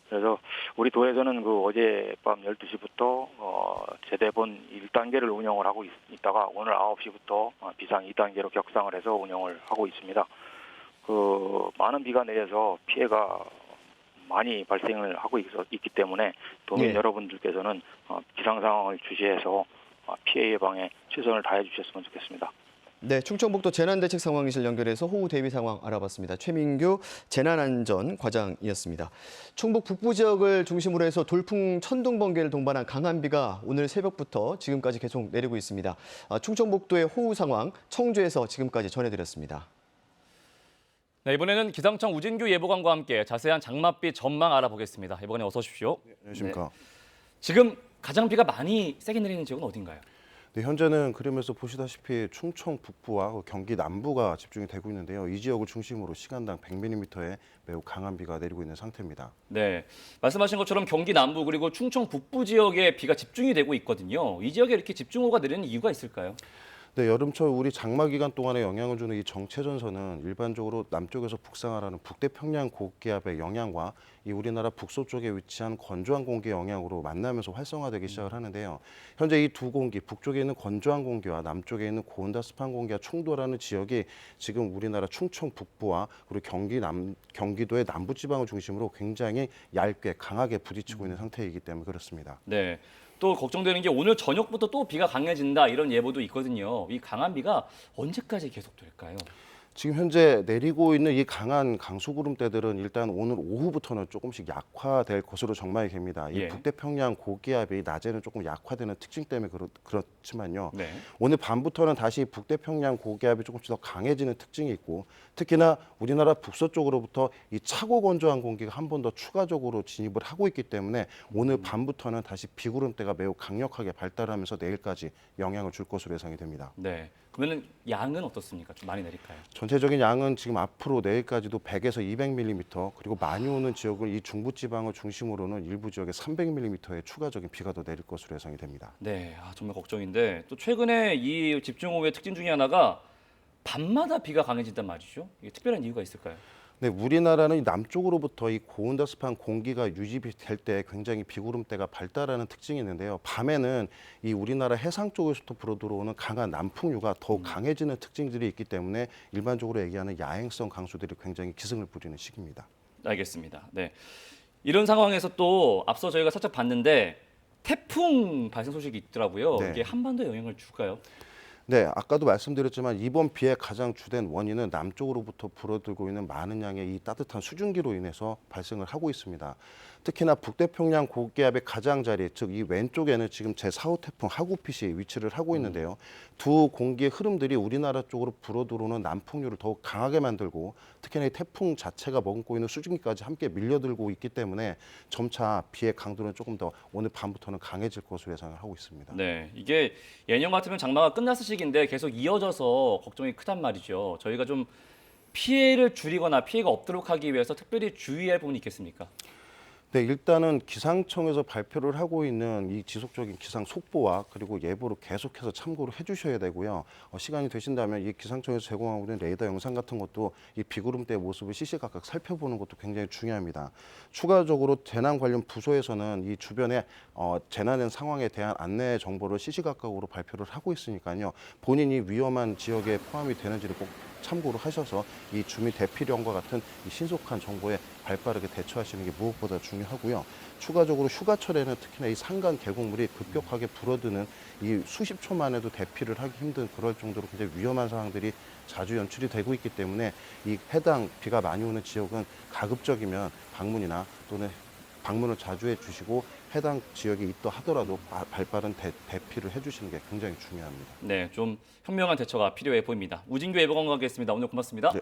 Speaker 5: 그래서 우리 도에서는 어젯밤 12시부터 제대본 1단계를 운영을 하고 있다가 오늘 9시부터 비상 2단계로 격상을 해서 운영을 하고 있습니다. 많은 비가 내려서 피해가 많이 발생을 하고 있기 때문에 도민
Speaker 2: 네.
Speaker 5: 여러분들께서는 기상 상황을 주시해서 피해 예방에 최선을 다해 주셨으면 좋겠습니다.
Speaker 2: 네, 충청북도 재난대책 상황실 연결해서 호우 대비 상황 알아봤습니다. 최민규 재난안전과장이었습니다. 충북 북부 지역을 중심으로 해서 돌풍 천둥 번개를 동반한 강한 비가 오늘 새벽부터 지금까지 계속 내리고 있습니다. 충청북도의 호우 상황 청주에서 지금까지 전해드렸습니다.
Speaker 1: 네, 이번에는 기상청 우진규 예보관과 함께 자세한 장맛비 전망 알아보겠습니다. 예보관님 어서 오십시오.
Speaker 12: 네, 안녕하십니까.
Speaker 1: 지금 가장 비가 많이 세게 내리는 지역은 어딘가요?
Speaker 12: 네, 현재는 그림에서 보시다시피 충청 북부와 경기 남부가 집중이 되고 있는데요. 이 지역을 중심으로 시간당 100mm의 매우 강한 비가 내리고 있는 상태입니다.
Speaker 1: 네, 말씀하신 것처럼 경기 남부 그리고 충청 북부 지역에 비가 집중이 되고 있거든요. 이 지역에 이렇게 집중호우가 내리는 이유가 있을까요?
Speaker 12: 네, 여름철 우리 장마 기간 동안에 영향을 주는 이 정체전선은 일반적으로 남쪽에서 북상하라는 북태평양 고기압의 영향과 이 우리나라 북서쪽에 위치한 건조한 공기의 영향으로 만나면서 활성화되기 시작을 하는데요. 현재 이 두 공기, 북쪽에 있는 건조한 공기와 남쪽에 있는 고온다 습한 공기가 충돌하는 지역이 지금 우리나라 충청 북부와 그리고 경기도의 남부지방을 중심으로 굉장히 얇게 강하게 부딪히고 있는 상태이기 때문에 그렇습니다.
Speaker 1: 네. 또 걱정되는 게 오늘 저녁부터 또 비가 강해진다 이런 예보도 있거든요. 이 강한 비가 언제까지 계속될까요?
Speaker 12: 지금 현재 내리고 있는 이 강한 강수구름대들은 일단 오늘 오후부터는 조금씩 약화될 것으로 전망이 됩니다. 이
Speaker 1: 예.
Speaker 12: 북태평양 고기압이 낮에는 조금 약화되는 특징 때문에 그렇지만요.
Speaker 1: 네.
Speaker 12: 오늘 밤부터는 다시 북태평양 고기압이 조금씩 더 강해지는 특징이 있고 특히나 우리나라 북서쪽으로부터 이 차고 건조한 공기가 한 번 더 추가적으로 진입을 하고 있기 때문에 오늘 밤부터는 다시 비구름대가 매우 강력하게 발달하면서 내일까지 영향을 줄 것으로 예상이 됩니다.
Speaker 1: 네. 그러면 양은 어떻습니까? 좀 많이 내릴까요?
Speaker 12: 전체적인 양은 지금 앞으로 내일까지도 100에서 200mm 그리고 많이 오는 지역을 이 중부지방을 중심으로는 일부 지역에 300mm의 추가적인 비가 더 내릴 것으로 예상이 됩니다.
Speaker 1: 네, 정말 걱정인데 또 최근에 이 집중호우의 특징 중에 하나가 밤마다 비가 강해진단 말이죠. 이게 특별한 이유가 있을까요?
Speaker 12: 네, 우리나라는 남쪽으로부터 이 고온다습한 공기가 유입될 때 굉장히 비구름대가 발달하는 특징이 있는데요. 밤에는 이 우리나라 해상 쪽에서부터 불어들어오는 강한 남풍류가 더욱 강해지는 특징들이 있기 때문에 일반적으로 얘기하는 야행성 강수들이 굉장히 기승을 부리는 시기입니다.
Speaker 1: 알겠습니다. 네. 이런 상황에서 또 앞서 저희가 살짝 봤는데 태풍 발생 소식이 있더라고요.
Speaker 12: 네.
Speaker 1: 이게 한반도에 영향을 줄까요?
Speaker 12: 네, 아까도 말씀드렸지만 이번 비의 가장 주된 원인은 남쪽으로부터 불어들고 있는 많은 양의 이 따뜻한 수증기로 인해서 발생을 하고 있습니다. 특히나 북태평양 고기압의 가장자리, 즉 이 왼쪽에는 지금 제4호 태풍 하구핏이 위치를 하고 있는데요. 두 공기의 흐름들이 우리나라 쪽으로 불어들어오는 남풍류를 더욱 강하게 만들고 특히나 이 태풍 자체가 머금고 있는 수증기까지 함께 밀려들고 있기 때문에 점차 비의 강도는 조금 더 오늘 밤부터는 강해질 것으로 예상을 하고 있습니다.
Speaker 1: 네, 이게 예년 같으면 장마가 끝났을 시기인데 계속 이어져서 걱정이 크단 말이죠. 저희가 좀 피해를 줄이거나 피해가 없도록 하기 위해서 특별히 주의할 부분이 있겠습니까?
Speaker 12: 네, 일단은 기상청에서 발표를 하고 있는 이 지속적인 기상 속보와 그리고 예보를 계속해서 참고를 해주셔야 되고요. 시간이 되신다면 이 기상청에서 제공하고 있는 레이더 영상 같은 것도 이 비구름대의 모습을 시시각각 살펴보는 것도 굉장히 중요합니다. 추가적으로 재난 관련 부서에서는 이 주변의 재난의 상황에 대한 안내 정보를 시시각각으로 발표를 하고 있으니까요. 본인이 위험한 지역에 포함이 되는지를 꼭 참고를 하셔서 이 주민 대피령과 같은 이 신속한 정보에 발빠르게 대처하시는 게 무엇보다 중요하고요. 추가적으로 휴가철에는 특히나 이 산간 계곡물이 급격하게 불어드는 이 수십 초만 해도 대피를 하기 힘든 그럴 정도로 굉장히 위험한 상황들이 자주 연출이 되고 있기 때문에 이 해당 비가 많이 오는 지역은 가급적이면 방문이나 또는 방문을 자주 해주시고 해당 지역에 있다 하더라도 발빠른 대피를 해주시는 게 굉장히 중요합니다.
Speaker 1: 네, 좀 현명한 대처가 필요해 보입니다. 우진규 예보관광이었습니다. 오늘 고맙습니다.
Speaker 12: 네.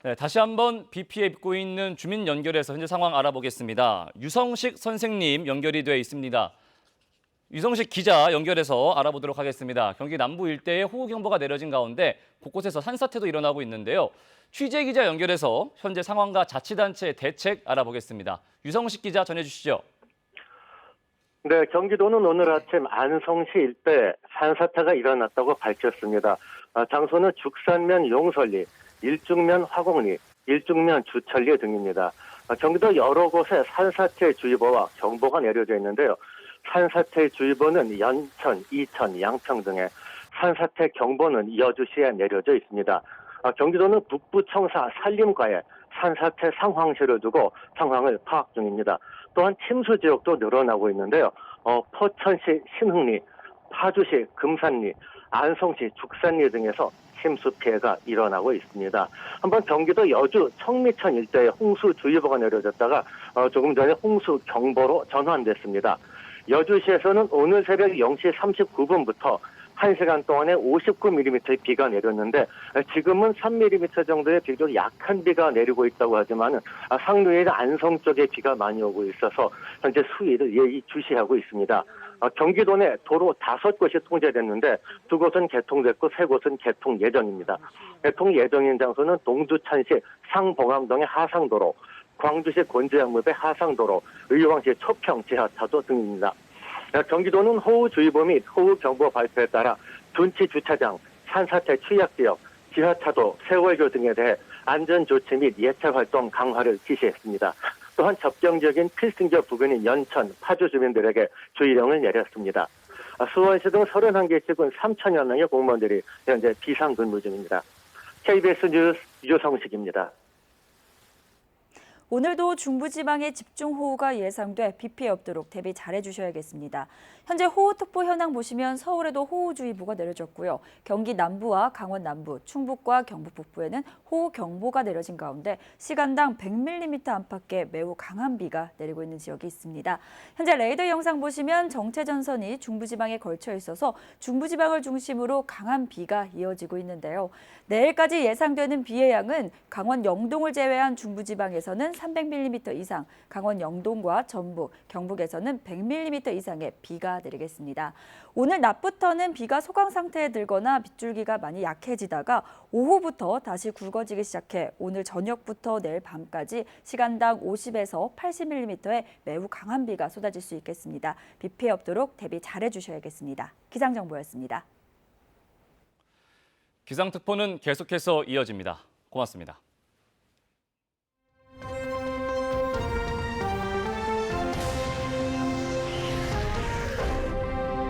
Speaker 1: 네, 다시 한번 비 피해 입고 있는 주민 연결해서 현재 상황 알아보겠습니다. 유성식 선생님 연결이 돼 있습니다. 유성식 기자 연결해서 알아보도록 하겠습니다. 경기 남부 일대에 호우경보가 내려진 가운데 곳곳에서 산사태도 일어나고 있는데요. 취재 기자 연결해서 현재 상황과 자치단체의 대책 알아보겠습니다. 유성식 기자 전해주시죠.
Speaker 13: 네, 경기도는 오늘 아침 안성시 일대 산사태가 일어났다고 밝혔습니다. 장소는 죽산면 용설리, 일중면 화곡리, 일중면 주천리 등입니다. 경기도 여러 곳에 산사태 주의보와 경보가 내려져 있는데요. 산사태 주의보는 연천, 이천, 양평 등에, 산사태 경보는 여주시에 내려져 있습니다. 경기도는 북부청사 산림과에 산사태 상황실을 두고 상황을 파악 중입니다. 또한 침수 지역도 늘어나고 있는데요. 포천시 신흥리, 파주시 금산리, 안성시 죽산리 등에서 침수 피해가 일어나고 있습니다. 한번 경기도 여주 청미천 일대에 홍수주의보가 내려졌다가 조금 전에 홍수경보로 전환됐습니다. 여주시에서는 오늘 새벽 0시 39분부터 1시간 동안에 59mm의 비가 내렸는데 지금은 3mm 정도의 비교적 약한 비가 내리고 있다고 하지만 상류에는 안성 쪽에 비가 많이 오고 있어서 현재 수위를 예의주시하고 있습니다. 경기도 내 도로 5곳이 통제됐는데 2곳은 개통됐고 3곳은 개통 예정입니다. 개통 예정인 장소는 동두천시 상봉암동의 하상도로, 광주시 곤지양읍의 하상도로, 의왕시 초평 지하차도 등입니다. 경기도는 호우주의보 및 호우경보 발표에 따라 둔치 주차장, 산사태 취약지역, 지하차도, 세월교 등에 대해 안전조치 및 예찰활동 강화를 지시했습니다. 또한 접경지역인 필승지역 부근인 연천, 파주 주민들에게 주의령을 내렸습니다. 수원시 등 31개 지군 3천여 명의 공무원들이 현재 비상근무 중입니다. KBS 뉴스 유성식입니다.
Speaker 14: 오늘도 중부지방에 집중호우가 예상돼 비 피해 없도록 대비 잘해주셔야겠습니다. 현재 호우특보 현황 보시면 서울에도 호우주의보가 내려졌고요. 경기 남부와 강원 남부, 충북과 경북 북부에는 호우경보가 내려진 가운데 시간당 100mm 안팎의 매우 강한 비가 내리고 있는 지역이 있습니다. 현재 레이더 영상 보시면 정체전선이 중부지방에 걸쳐 있어서 중부지방을 중심으로 강한 비가 이어지고 있는데요. 내일까지 예상되는 비의 양은 강원 영동을 제외한 중부지방에서는 300mm 이상, 강원 영동과 전북, 경북에서는 100mm 이상의 비가 내리겠습니다. 오늘 낮부터는 비가 소강 상태에 들거나 빗줄기가 많이 약해지다가 오후부터 다시 굵어지기 시작해 오늘 저녁부터 내일 밤까지 시간당 50에서 80mm의 매우 강한 비가 쏟아질 수 있겠습니다. 비 피해 없도록 대비 잘해주셔야겠습니다. 기상정보였습니다.
Speaker 1: 기상특보는 계속해서 이어집니다. 고맙습니다.